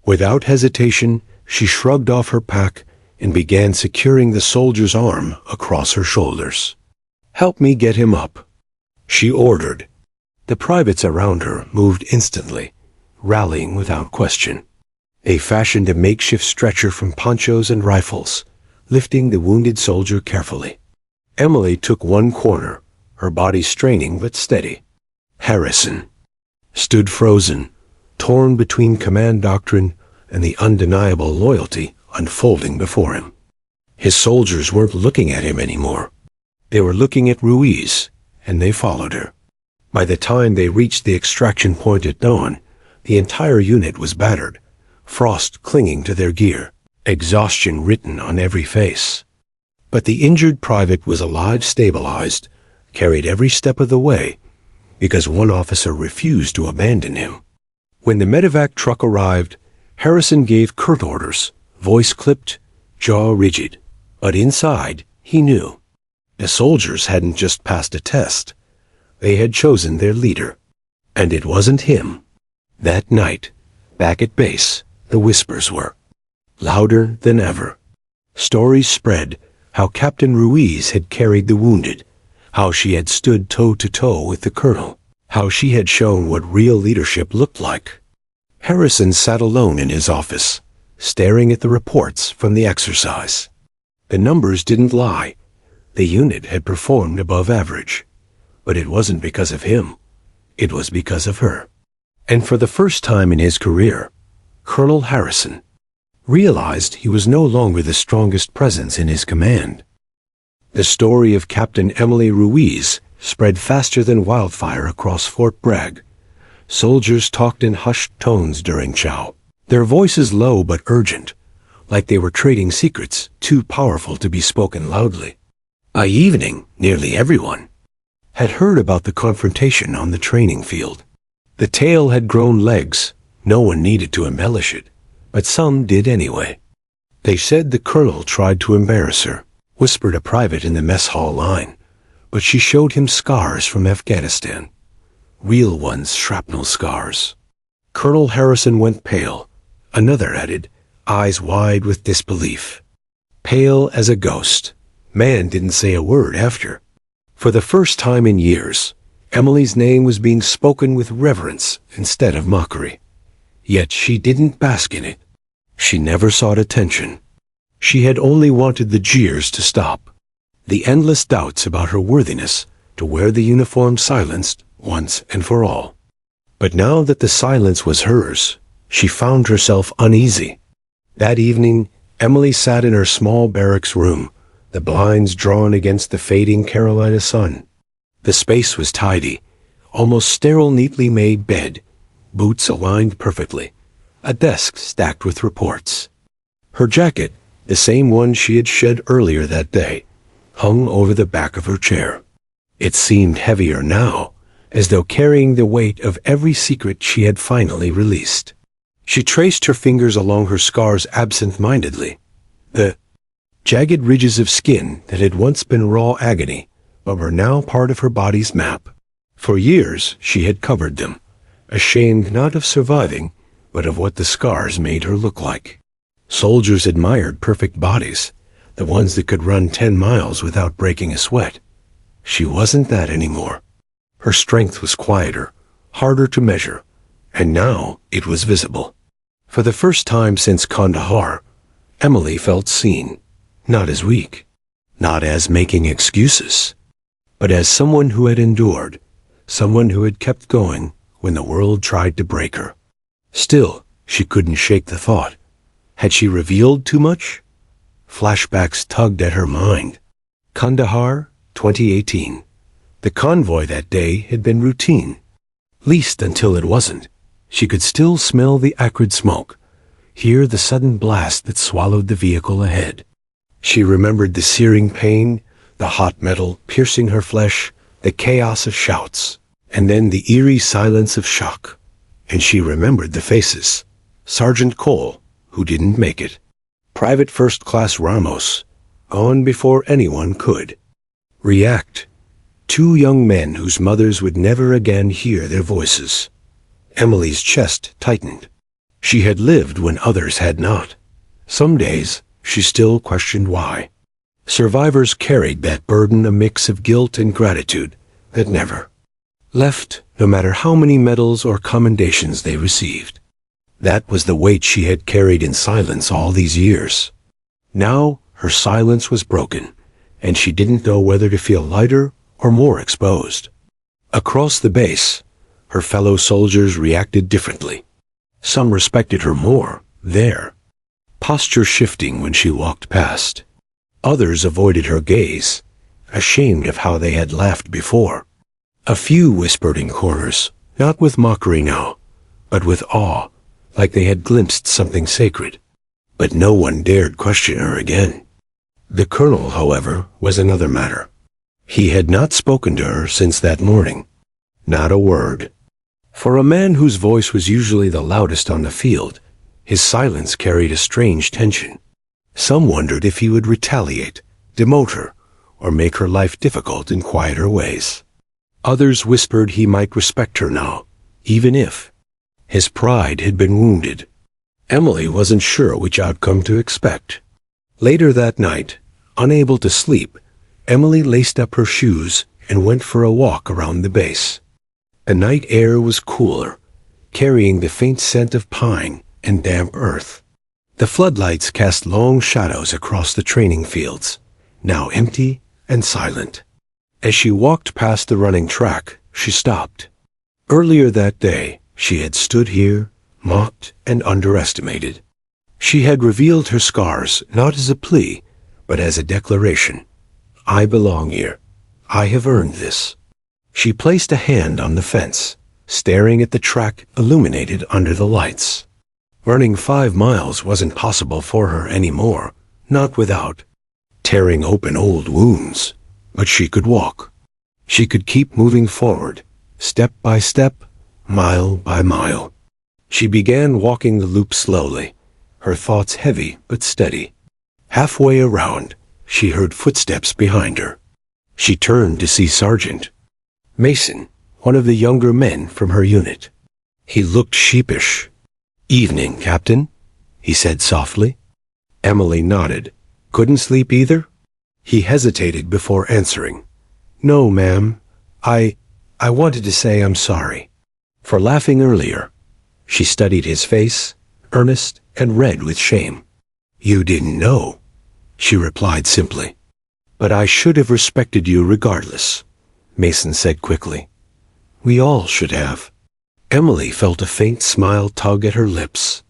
Without hesitation, she shrugged off her pack and began securing the soldier's arm across her shoulders. "Help me get him up," she ordered. The privates around her moved instantly, rallying without question. They fashioned a makeshift stretcher from ponchos and rifles, lifting the wounded soldier carefully. Emily took one corner, her body straining but steady. Harrison stood frozen, torn between command doctrine and the undeniable loyalty unfolding before him. His soldiers weren't looking at him anymore. They were looking at Ruiz, and they followed her. By the time they reached the extraction point at dawn, the entire unit was battered, frost clinging to their gear, exhaustion written on every face. But the injured private was alive, stabilized, carried every step of the way, because one officer refused to abandon him. When the medevac truck arrived, Harrison gave curt orders, voice clipped, jaw rigid. But inside, he knew. The soldiers hadn't just passed a test. They had chosen their leader. And it wasn't him. That night, back at base, the whispers were louder than ever. Stories spread how Captain Ruiz had carried the wounded, how she had stood toe-to-toe with the colonel, how she had shown what real leadership looked like. Harrison sat alone in his office, staring at the reports from the exercise. The numbers didn't lie. The unit had performed above average. But it wasn't because of him. It was because of her. And for the first time in his career, Colonel Harrison realized he was no longer the strongest presence in his command. The story of Captain Emily Ruiz spread faster than wildfire across Fort Bragg. Soldiers talked in hushed tones during chow, their voices low but urgent, like they were trading secrets too powerful to be spoken loudly. By evening, nearly everyone had heard about the confrontation on the training field. The tale had grown legs. No one needed to embellish it, but some did anyway. They said the colonel tried to embarrass her, whispered a private in the mess hall line, but she showed him scars from Afghanistan. Real ones, shrapnel scars. Colonel Harrison went pale. Another added, eyes wide with disbelief. Pale as a ghost. Man didn't say a word after. For the first time in years, Emily's name was being spoken with reverence instead of mockery. Yet she didn't bask in it. She never sought attention. She had only wanted the jeers to stop, the endless doubts about her worthiness to wear the uniform silenced once and for all. But now that the silence was hers, she found herself uneasy. That evening, Emily sat in her small barracks room, the blinds drawn against the fading Carolina sun. The space was tidy, almost sterile, neatly made bed, boots aligned perfectly, a desk stacked with reports. Her jacket, the same one she had shed earlier that day, hung over the back of her chair. It seemed heavier now, as though carrying the weight of every secret she had finally released. She traced her fingers along her scars absent-mindedly, the jagged ridges of skin that had once been raw agony, but were now part of her body's map. For years she had covered them, ashamed not of surviving, but of what the scars made her look like. Soldiers admired perfect bodies, the ones that could run 10 miles without breaking a sweat. She wasn't that anymore. Her strength was quieter, harder to measure, and now it was visible. For the first time since Kandahar, Emily felt seen, not as weak, not as making excuses, but as someone who had endured, someone who had kept going when the world tried to break her. Still, she couldn't shake the thought. Had she revealed too much? Flashbacks tugged at her mind. Kandahar, 2018. The convoy that day had been routine. Least until it wasn't. She could still smell the acrid smoke, hear the sudden blast that swallowed the vehicle ahead. She remembered the searing pain, the hot metal piercing her flesh, the chaos of shouts, and then the eerie silence of shock. And she remembered the faces. Sergeant Cole, who didn't make it. Private First Class Ramos, gone before anyone could react. 2 young men whose mothers would never again hear their voices. Emily's chest tightened. She had lived when others had not. Some days, she still questioned why. Survivors carried that burden, a mix of guilt and gratitude, that never left, no matter how many medals or commendations they received. That was the weight she had carried in silence all these years. Now, her silence was broken, and she didn't know whether to feel lighter or more exposed. Across the base, her fellow soldiers reacted differently. Some respected her more, there, posture shifting when she walked past. Others avoided her gaze, ashamed of how they had laughed before. A few whispered in corners, not with mockery now, but with awe, like they had glimpsed something sacred. But no one dared question her again. The colonel, however, was another matter. He had not spoken to her since that morning. Not a word. For a man whose voice was usually the loudest on the field, his silence carried a strange tension. Some wondered if he would retaliate, demote her, or make her life difficult in quieter ways. Others whispered he might respect her now, even if his pride had been wounded. Emily wasn't sure which outcome to expect. Later that night, unable to sleep, Emily laced up her shoes and went for a walk around the base. The night air was cooler, carrying the faint scent of pine and damp earth. The floodlights cast long shadows across the training fields, now empty and silent. As she walked past the running track, she stopped. Earlier that day, she had stood here, mocked and underestimated. She had revealed her scars not as a plea, but as a declaration. I belong here. I have earned this. She placed a hand on the fence, staring at the track illuminated under the lights. Running 5 miles wasn't possible for her anymore, not without tearing open old wounds. But she could walk. She could keep moving forward, step by step, mile by mile. She began walking the loop slowly, her thoughts heavy but steady. Halfway around, she heard footsteps behind her. She turned to see Sergeant Mason, one of the younger men from her unit. He looked sheepish. Evening, Captain, he said softly. Emily nodded. Couldn't sleep either? He hesitated before answering. No, ma'am. I wanted to say I'm sorry for laughing earlier. She studied his face, earnest and red with shame. You didn't know, she replied simply. But I should have respected you regardless, Mason said quickly. We all should have. Emily felt a faint smile tug at her lips.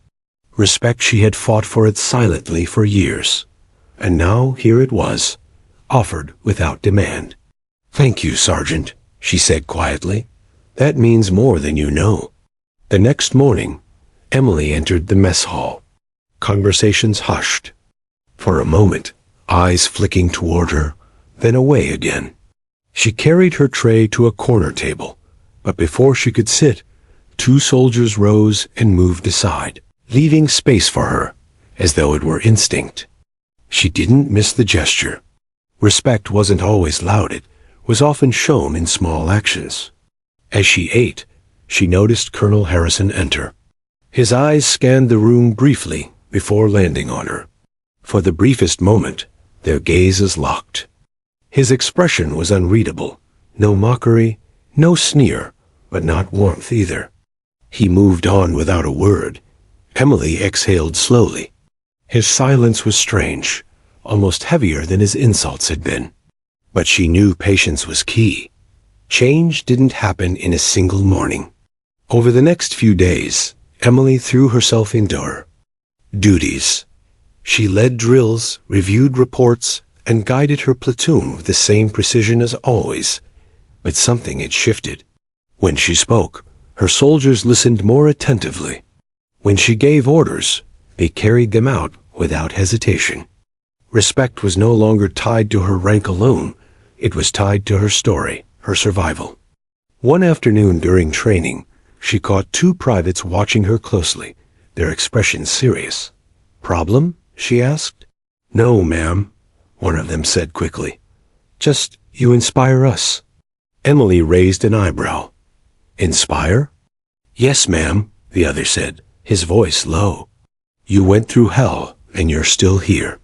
Respect she had fought for it silently for years. And now here it was, offered without demand. Thank you, Sergeant, she said quietly. That means more than you know. The next morning, Emily entered the mess hall. Conversations hushed. For a moment, eyes flicking toward her, then away again. She carried her tray to a corner table, but before she could sit, 2 soldiers rose and moved aside, leaving space for her, as though it were instinct. She didn't miss the gesture. Respect wasn't always loud, it was often shown in small actions. As she ate, she noticed Colonel Harrison enter. His eyes scanned the room briefly before landing on her. For the briefest moment, their gazes locked. His expression was unreadable. No mockery, no sneer, but not warmth either. He moved on without a word. Emily exhaled slowly. His silence was strange, almost heavier than his insults had been. But she knew patience was key. Change didn't happen in a single morning. Over the next few days, Emily threw herself into her duties. She led drills, reviewed reports, and guided her platoon with the same precision as always. But something had shifted. When she spoke, her soldiers listened more attentively. When she gave orders, they carried them out without hesitation. Respect was no longer tied to her rank alone. It was tied to her story, her survival. One afternoon during training, she caught 2 privates watching her closely, their expressions serious. Problem? She asked. No, ma'am, one of them said quickly. Just, you inspire us. Emily raised an eyebrow. Inspire? Yes, ma'am, the other said, his voice low. You went through hell, and you're still here.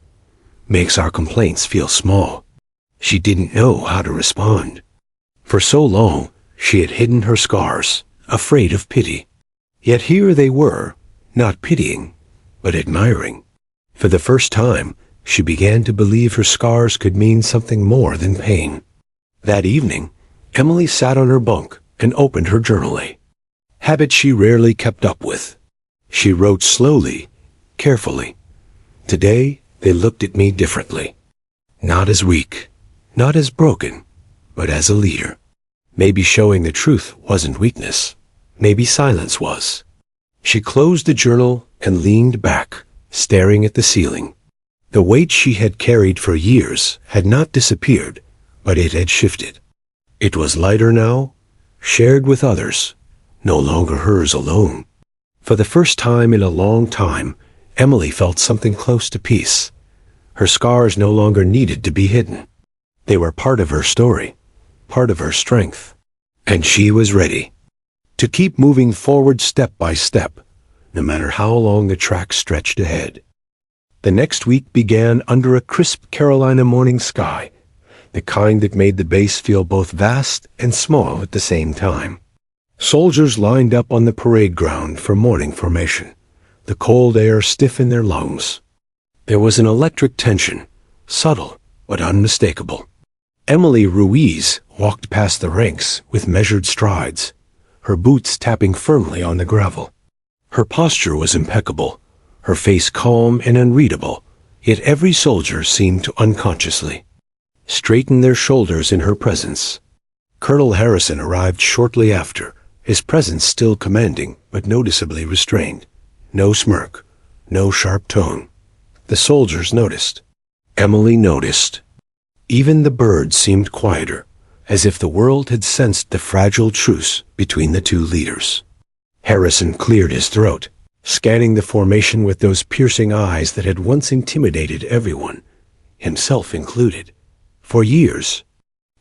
Makes our complaints feel small. She didn't know how to respond. For so long, she had hidden her scars, afraid of pity. Yet here they were, not pitying, but admiring. For the first time, she began to believe her scars could mean something more than pain. That evening, Emily sat on her bunk and opened her journal, a habit she rarely kept up with. She wrote slowly, carefully. Today, they looked at me differently. Not as weak, not as broken, but as a leader. Maybe showing the truth wasn't weakness. Maybe silence was. She closed the journal and leaned back, staring at the ceiling. The weight she had carried for years had not disappeared, but it had shifted. It was lighter now, shared with others, no longer hers alone. For the first time in a long time, Emily felt something close to peace. Her scars no longer needed to be hidden. They were part of her story, part of her strength. And she was ready to keep moving forward step by step, no matter how long the track stretched ahead. The next week began under a crisp Carolina morning sky, the kind that made the base feel both vast and small at the same time. Soldiers lined up on the parade ground for morning formation, the cold air stiff in their lungs. There was an electric tension, subtle but unmistakable. Emily Ruiz walked past the ranks with measured strides, her boots tapping firmly on the gravel. Her posture was impeccable, her face calm and unreadable, yet every soldier seemed to unconsciously straighten their shoulders in her presence. Colonel Harrison arrived shortly after, his presence still commanding but noticeably restrained. No smirk, no sharp tone. The soldiers noticed. Emily noticed. Even the birds seemed quieter, as if the world had sensed the fragile truce between the two leaders. Harrison cleared his throat, scanning the formation with those piercing eyes that had once intimidated everyone, himself included. For years,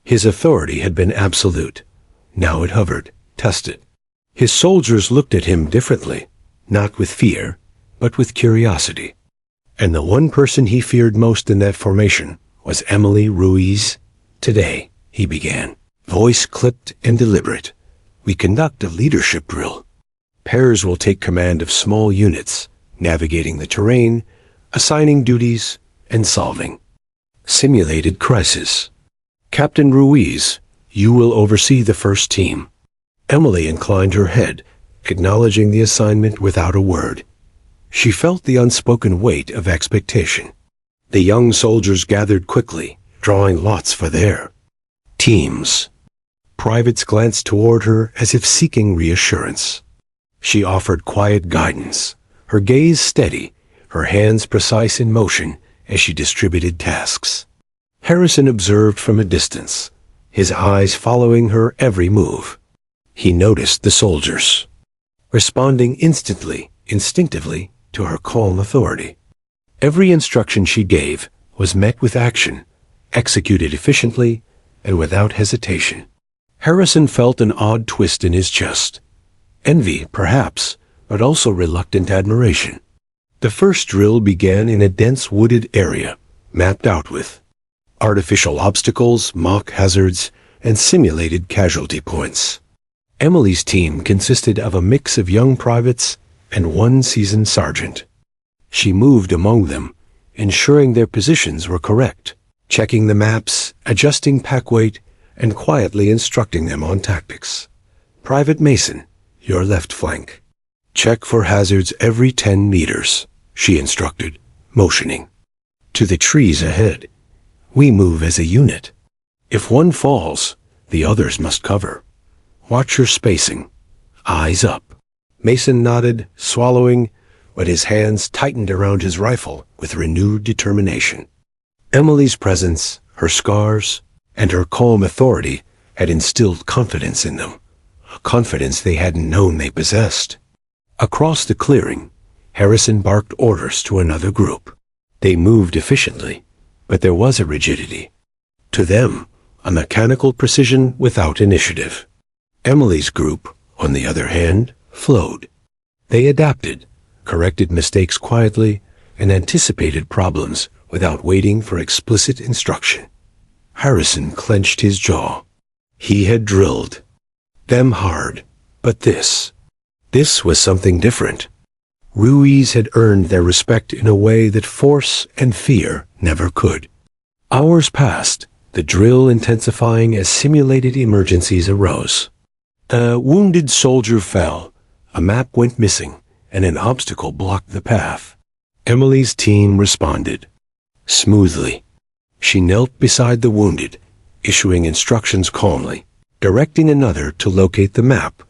his authority had been absolute. Now it hovered, tested. His soldiers looked at him differently, not with fear, but with curiosity. And the one person he feared most in that formation was Emily Ruiz. Today, he began, voice clipped and deliberate. We conduct a leadership drill. Pairs will take command of small units, navigating the terrain, assigning duties, and solving simulated crisis. Captain Ruiz, you will oversee the first team. Emily inclined her head, acknowledging the assignment without a word. She felt the unspoken weight of expectation. The young soldiers gathered quickly, drawing lots for their teams. Privates glanced toward her as if seeking reassurance. She offered quiet guidance, her gaze steady, her hands precise in motion as she distributed tasks. Harrison observed from a distance, his eyes following her every move. He noticed the soldiers, responding instantly, instinctively, to her calm authority. Every instruction she gave was met with action, executed efficiently and without hesitation. Harrison felt an odd twist in his chest. Envy, perhaps, but also reluctant admiration. The first drill began in a dense wooded area, mapped out with artificial obstacles, mock hazards, and simulated casualty points. Emily's team consisted of a mix of young privates and one seasoned sergeant. She moved among them, ensuring their positions were correct, checking the maps, adjusting pack weight, and quietly instructing them on tactics. Private Mason, your left flank. Check for hazards every 10 meters, she instructed, motioning to the trees ahead. We move as a unit. If one falls, the others must cover. Watch your spacing. Eyes up. Mason nodded, swallowing, but his hands tightened around his rifle with renewed determination. Emily's presence, her scars, and her calm authority had instilled confidence in them, a confidence they hadn't known they possessed. Across the clearing, Harrison barked orders to another group. They moved efficiently, but there was a rigidity. To them, a mechanical precision without initiative. Emily's group, on the other hand, flowed. They adapted, corrected mistakes quietly, and anticipated problems without waiting for explicit instruction. Harrison clenched his jaw. He had drilled them hard, but this was something different. Ruiz had earned their respect in a way that force and fear never could. Hours passed, the drill intensifying as simulated emergencies arose. A wounded soldier fell, a map went missing, and an obstacle blocked the path. Emily's team responded smoothly. She knelt beside the wounded, issuing instructions calmly, directing another to locate the map,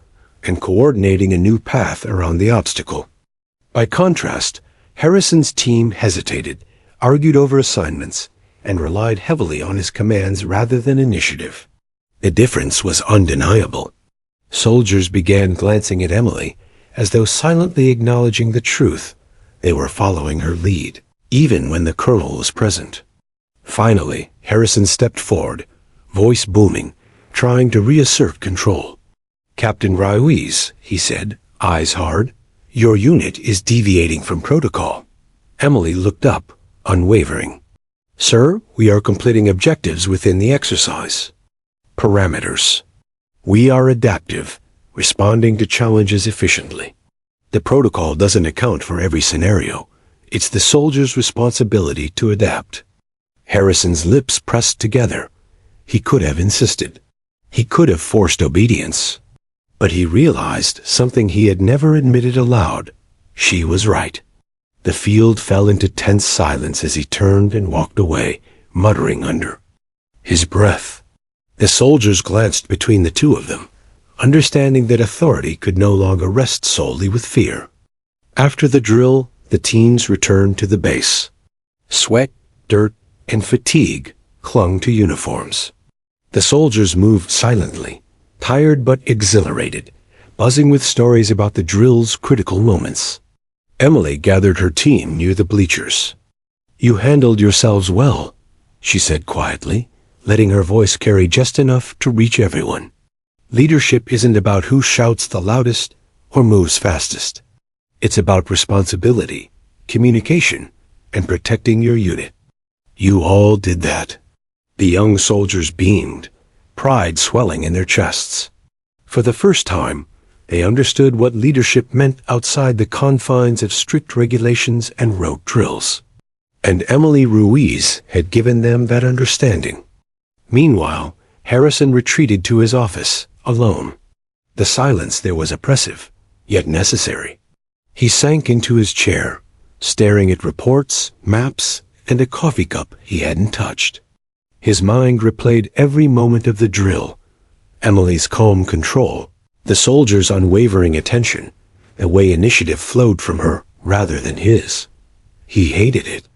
and coordinating a new path around the obstacle. By contrast, Harrison's team hesitated, argued over assignments, and relied heavily on his commands rather than initiative. The difference was undeniable. Soldiers began glancing at Emily, as though silently acknowledging the truth. They were following her lead, even when the colonel was present. Finally, Harrison stepped forward, voice booming, trying to reassert control. "Captain Ruiz," he said, eyes hard, "your unit is deviating from protocol." Emily looked up, unwavering. "Sir, we are completing objectives within the exercise. Parameters. We are adaptive, responding to challenges efficiently. The protocol doesn't account for every scenario. It's the soldier's responsibility to adapt." Harrison's lips pressed together. He could have insisted. He could have forced obedience. But he realized something he had never admitted aloud. She was right. The field fell into tense silence as he turned and walked away, muttering under his breath. The soldiers glanced between the two of them, understanding that authority could no longer rest solely with fear. After the drill, the teams returned to the base. Sweat, dirt, and fatigue clung to uniforms. The soldiers moved silently, tired but exhilarated, buzzing with stories about the drill's critical moments. Emily gathered her team near the bleachers. "You handled yourselves well," she said quietly, letting her voice carry just enough to reach everyone. "Leadership isn't about who shouts the loudest or moves fastest. It's about responsibility, communication, and protecting your unit. You all did that." The young soldiers beamed, pride swelling in their chests. For the first time, they understood what leadership meant outside the confines of strict regulations and rote drills. And Emily Ruiz had given them that understanding. Meanwhile, Harrison retreated to his office, alone. The silence there was oppressive, yet necessary. He sank into his chair, staring at reports, maps, and a coffee cup he hadn't touched. His mind replayed every moment of the drill, Emily's calm control, the soldiers' unwavering attention, the way initiative flowed from her rather than his. He hated it.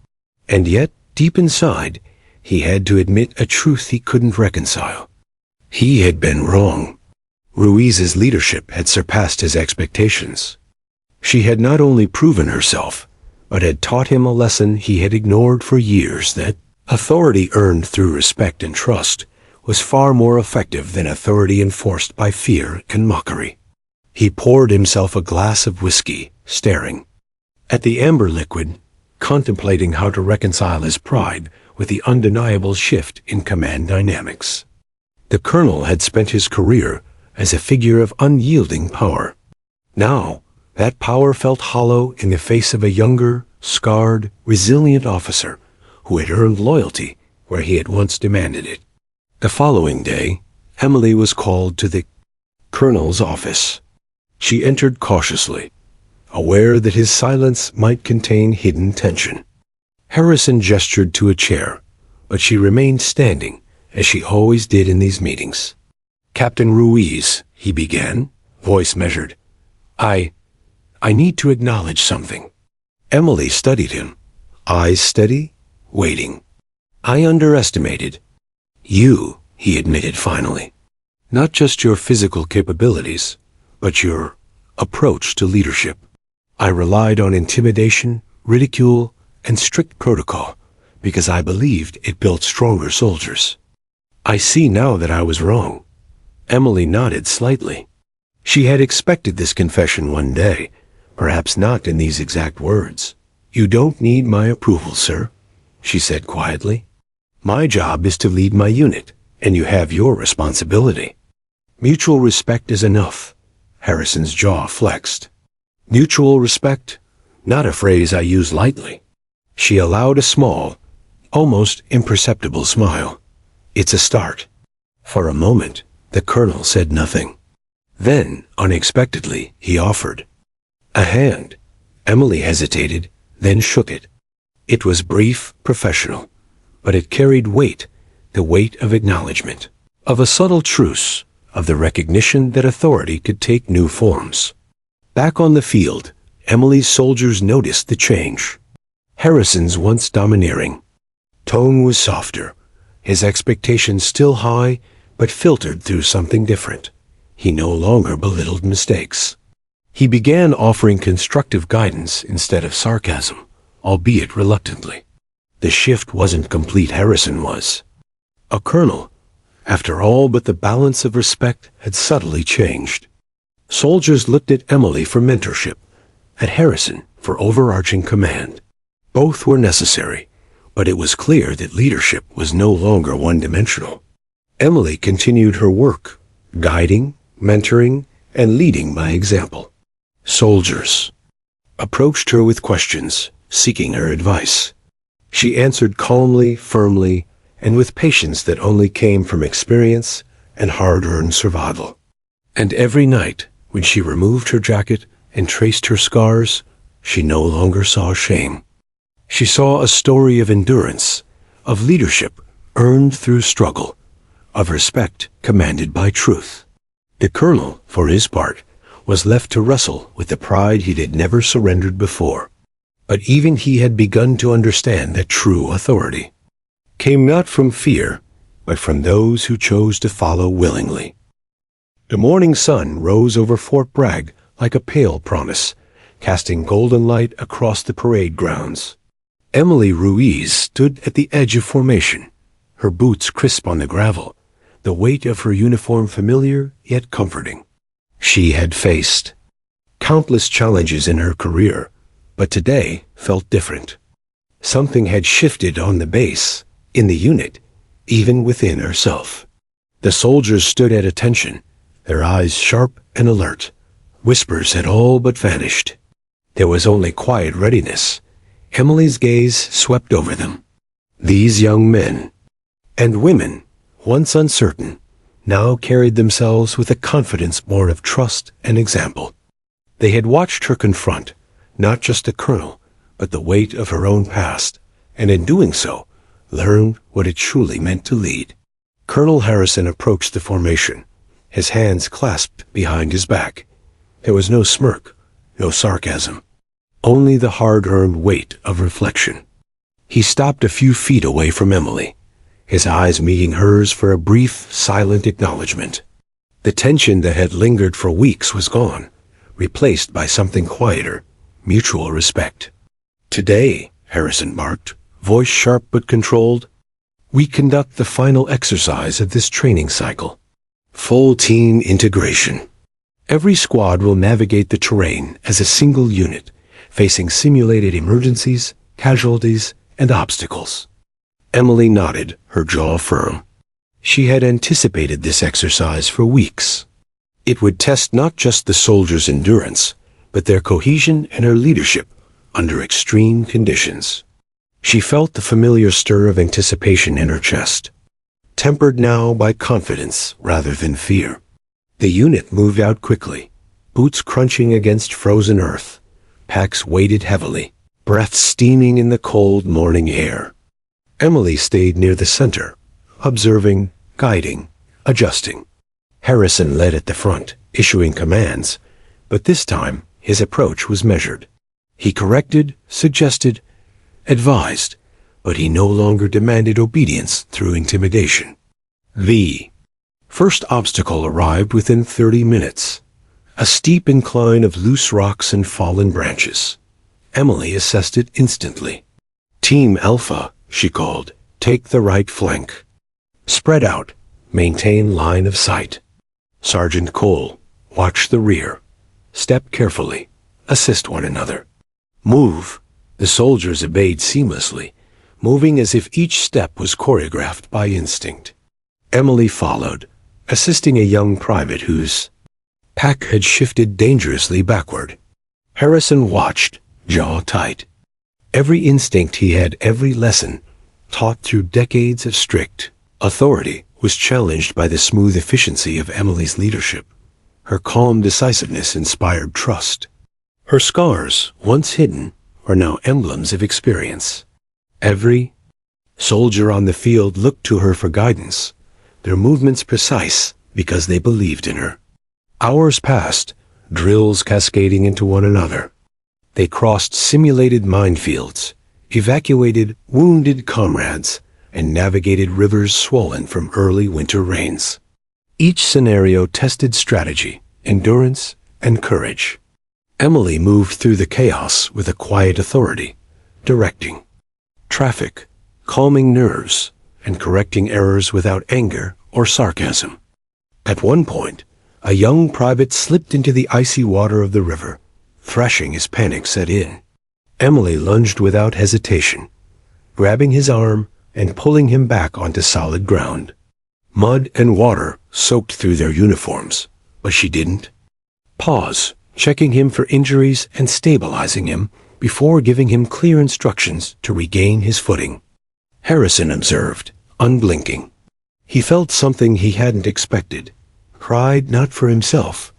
And yet, deep inside, he had to admit a truth he couldn't reconcile. He had been wrong. Ruiz's leadership had surpassed his expectations. She had not only proven herself, but had taught him a lesson he had ignored for years, that authority earned through respect and trust was far more effective than authority enforced by fear and mockery. He poured himself a glass of whiskey, staring at the amber liquid, contemplating how to reconcile his pride with the undeniable shift in command dynamics. The colonel had spent his career as a figure of unyielding power. Now, that power felt hollow in the face of a younger, scarred, resilient officer who had earned loyalty where he had once demanded it. The following day, Emily was called to the colonel's office. She entered cautiously, aware that his silence might contain hidden tension. Harrison gestured to a chair, but she remained standing, as she always did in these meetings. "Captain Ruiz," he began, voice measured. I need to acknowledge something." Emily studied him, eyes steady, waiting. "I underestimated you," he admitted finally. "Not just your physical capabilities, but your approach to leadership. I relied on intimidation, ridicule, and strict protocol because I believed it built stronger soldiers. I see now that I was wrong." Emily nodded slightly. She had expected this confession one day, perhaps not in these exact words. "You don't need my approval, sir," she said quietly. "My job is to lead my unit, and you have your responsibility." "Mutual respect is enough." Harrison's jaw flexed. "Mutual respect? Not a phrase I use lightly." She allowed a small, almost imperceptible smile. "It's a start." For a moment, the colonel said nothing. Then, unexpectedly, he offered a hand. Emily hesitated, then shook it. It was brief, professional, but it carried weight, the weight of acknowledgement, of a subtle truce, of the recognition that authority could take new forms. Back on the field, Emily's soldiers noticed the change. Harrison's once domineering. Tone was softer, his expectations still high, but filtered through something different. He no longer belittled mistakes. He began offering constructive guidance instead of sarcasm, albeit reluctantly. The shift wasn't complete. Harrison was a colonel, after all, but the balance of respect had subtly changed. Soldiers looked at Emily for mentorship, at Harrison for overarching command. Both were necessary, but it was clear that leadership was no longer one-dimensional. Emily continued her work, guiding, mentoring, and leading by example. Soldiers approached her with questions, seeking her advice. She answered calmly, firmly, and with patience that only came from experience and hard-earned survival. And every night, when she removed her jacket and traced her scars, she no longer saw shame. She saw a story of endurance, of leadership earned through struggle, of respect commanded by truth. The colonel, for his part, was left to wrestle with the pride he had never surrendered before. But even he had begun to understand that true authority came not from fear, but from those who chose to follow willingly. The morning sun rose over Fort Bragg like a pale promise, casting golden light across the parade grounds. Emily Ruiz stood at the edge of formation, her boots crisp on the gravel, the weight of her uniform familiar yet comforting. She had faced countless challenges in her career, but today felt different. Something had shifted on the base, in the unit, even within herself. The soldiers stood at attention, their eyes sharp and alert. Whispers had all but vanished. There was only quiet readiness. Emily's gaze swept over them. These young men and women, once uncertain, now carried themselves with a confidence born of trust and example. They had watched her confront not just the colonel, but the weight of her own past, and in doing so, learned what it truly meant to lead. Colonel Harrison approached the formation, his hands clasped behind his back. There was no smirk, no sarcasm, only the hard-earned weight of reflection. He stopped a few feet away from Emily, his eyes meeting hers for a brief, silent acknowledgement. The tension that had lingered for weeks was gone, replaced by something quieter, mutual respect. "Today," Harrison barked, voice sharp but controlled, "we conduct the final exercise of this training cycle. Full team integration. Every squad will navigate the terrain as a single unit, facing simulated emergencies, casualties, and obstacles." Emily nodded, her jaw firm. She had anticipated this exercise for weeks. It would test not just the soldiers' endurance, but their cohesion and her leadership under extreme conditions. She felt the familiar stir of anticipation in her chest, tempered now by confidence rather than fear. The unit moved out quickly, boots crunching against frozen earth, packs weighted heavily, breath steaming in the cold morning air. Emily stayed near the center, observing, guiding, adjusting. Harrison led at the front, issuing commands, but this time his approach was measured. He corrected, suggested, advised, but he no longer demanded obedience through intimidation. The first obstacle arrived within 30 minutes, a steep incline of loose rocks and fallen branches. Emily assessed it instantly. "Team Alpha," she called, "take the right flank. Spread out, maintain line of sight. Sergeant Cole, watch the rear. Step carefully, assist one another. Move." The soldiers obeyed seamlessly, moving as if each step was choreographed by instinct. Emily followed, assisting a young private whose pack had shifted dangerously backward. Harrison watched, jaw tight. Every instinct he had, every lesson, taught through decades of strict authority, was challenged by the smooth efficiency of Emily's leadership. Her calm decisiveness inspired trust. Her scars, once hidden, are now emblems of experience. Every soldier on the field looked to her for guidance, their movements precise because they believed in her. Hours passed, drills cascading into one another. They crossed simulated minefields, evacuated wounded comrades, and navigated rivers swollen from early winter rains. Each scenario tested strategy, endurance, and courage. Emily moved through the chaos with a quiet authority, directing traffic, calming nerves, and correcting errors without anger or sarcasm. At one point, a young private slipped into the icy water of the river, thrashing as panic set in. Emily lunged without hesitation, grabbing his arm and pulling him back onto solid ground. Mud and water soaked through their uniforms, but she didn't pause, checking him for injuries and stabilizing him before giving him clear instructions to regain his footing. Harrison observed, unblinking. He felt something he hadn't expected, pride not for himself,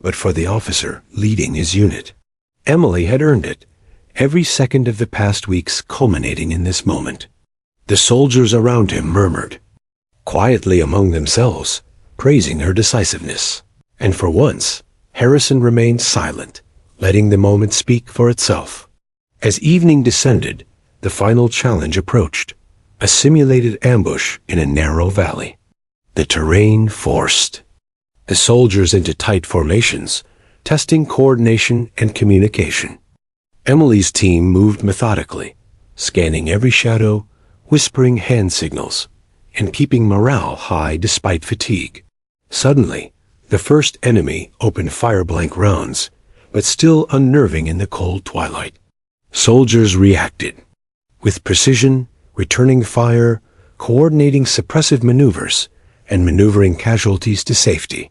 but for the officer leading his unit. Emily had earned it, every second of the past weeks culminating in this moment. The soldiers around him murmured, quietly among themselves, praising her decisiveness. And for once, Harrison remained silent, letting the moment speak for itself. As evening descended, the final challenge approached, a simulated ambush in a narrow valley. The terrain forced the soldiers into tight formations, testing coordination and communication. Emily's team moved methodically, scanning every shadow, whispering hand signals, and keeping morale high despite fatigue. Suddenly, the first enemy opened fire-blank rounds, but still unnerving in the cold twilight. Soldiers reacted, with precision, returning fire, coordinating suppressive maneuvers, and maneuvering casualties to safety.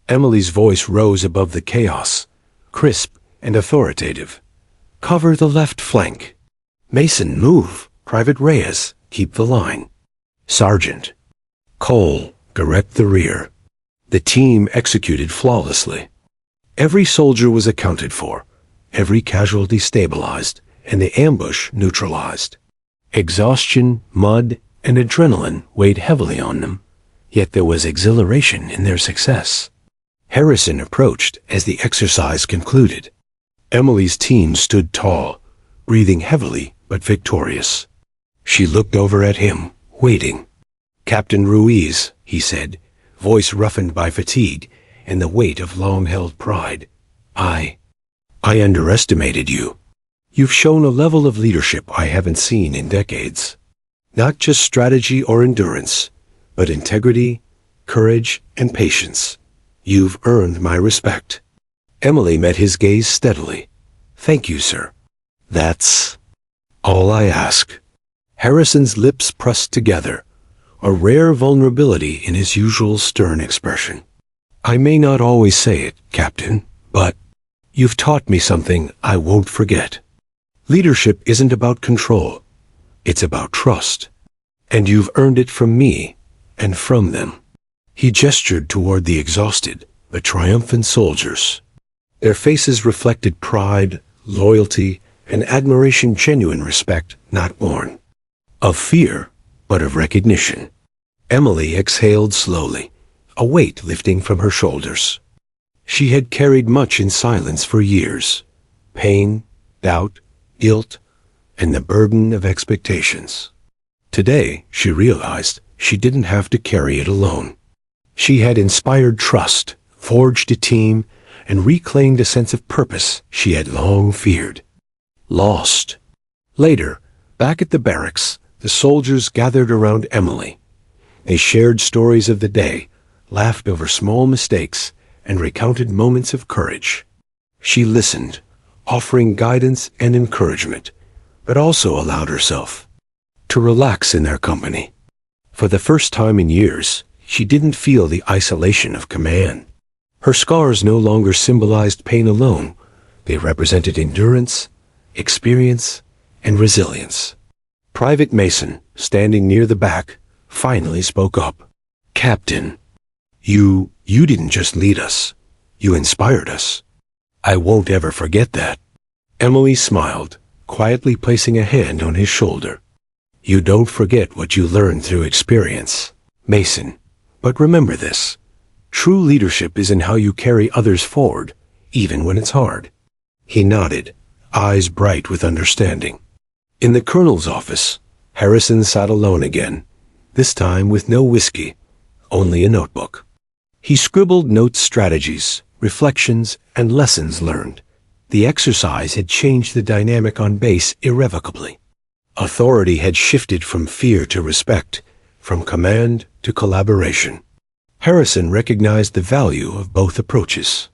Emily's voice rose above the chaos, crisp and authoritative. Cover the left flank. Mason, move. Private Reyes, keep the line. Sergeant Cole, direct the rear. The team executed flawlessly. Every soldier was accounted for, every casualty stabilized, and the ambush neutralized. Exhaustion, mud, and adrenaline weighed heavily on them, yet there was exhilaration in their success. Harrison approached as the exercise concluded. Emily's team stood tall, breathing heavily but victorious. She looked over at him, waiting. Captain Ruiz, he said, voice roughened by fatigue and the weight of long-held pride. I underestimated you. You've shown a level of leadership I haven't seen in decades. Not just strategy or endurance, but integrity, courage, and patience. You've earned my respect. Emily met his gaze steadily. Thank you, sir. That's all I ask. Harrison's lips pressed together, a rare vulnerability in his usual stern expression. I may not always say it, Captain, but you've taught me something I won't forget. Leadership isn't about control. It's about trust. And you've earned it from me and from them. He gestured toward the exhausted but triumphant soldiers. Their faces reflected pride, loyalty, and admiration, genuine respect, not born of fear, but of recognition. Emily exhaled slowly, a weight lifting from her shoulders. She had carried much in silence for years. Pain, doubt, guilt, and the burden of expectations. Today, she realized she didn't have to carry it alone. She had inspired trust, forged a team, and reclaimed a sense of purpose she had long feared. Lost. Later, back at the barracks, the soldiers gathered around Emily. They shared stories of the day, laughed over small mistakes, and recounted moments of courage. She listened, offering guidance and encouragement, but also allowed herself to relax in their company. For the first time in years, she didn't feel the isolation of command. Her scars no longer symbolized pain alone. They represented endurance, experience, and resilience. Private Mason, standing near the back, finally spoke up. Captain, you didn't just lead us. You inspired us. I won't ever forget that. Emily smiled, quietly placing a hand on his shoulder. You don't forget what you learned through experience, Mason. But remember this. True leadership is in how you carry others forward, even when it's hard. He nodded, eyes bright with understanding. In the colonel's office, Harrison sat alone again, this time with no whiskey, only a notebook. He scribbled notes, strategies, reflections, and lessons learned. The exercise had changed the dynamic on base irrevocably. Authority had shifted from fear to respect, from command to collaboration. Harrison recognized the value of both approaches.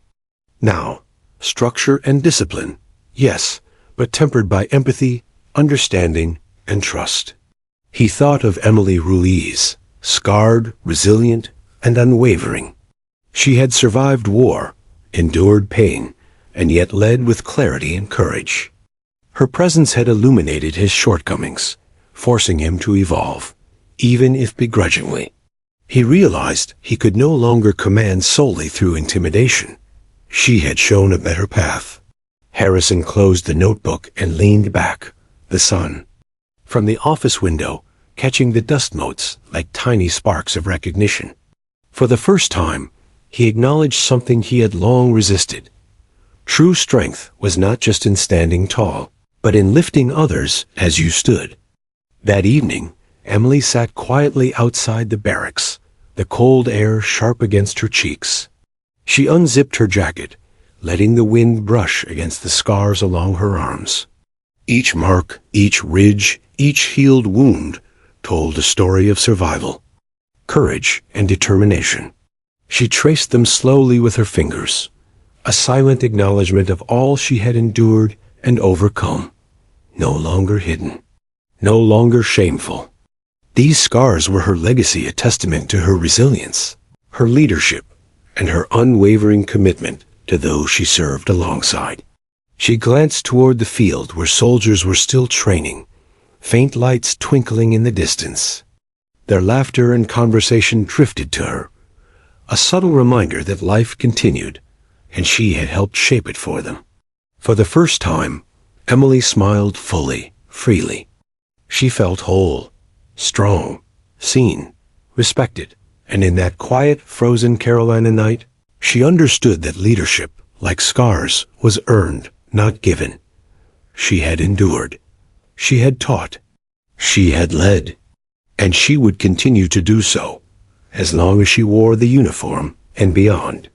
Now, structure and discipline, yes, but tempered by empathy, understanding, and trust. He thought of Emily Ruiz, scarred, resilient, and unwavering. She had survived war, endured pain, and yet led with clarity and courage. Her presence had illuminated his shortcomings, forcing him to evolve, even if begrudgingly. He realized he could no longer command solely through intimidation. She had shown a better path. Harrison closed the notebook and leaned back, the sun, from the office window, catching the dust motes like tiny sparks of recognition. For the first time, he acknowledged something he had long resisted. True strength was not just in standing tall, but in lifting others as you stood. That evening, Emily sat quietly outside the barracks, the cold air sharp against her cheeks. She unzipped her jacket, letting the wind brush against the scars along her arms. Each mark, each ridge, each healed wound told a story of survival, courage, and determination. She traced them slowly with her fingers, a silent acknowledgement of all she had endured and overcome, no longer hidden, no longer shameful. These scars were her legacy, a testament to her resilience, her leadership, and her unwavering commitment to those she served alongside. She glanced toward the field where soldiers were still training, faint lights twinkling in the distance. Their laughter and conversation drifted to her, a subtle reminder that life continued, and she had helped shape it for them. For the first time, Emily smiled fully, freely. She felt whole, strong, seen, respected, and in that quiet, frozen Carolina night, she understood that leadership, like scars, was earned, not given. She had endured. She had taught. She had led. And she would continue to do so, as long as she wore the uniform and beyond.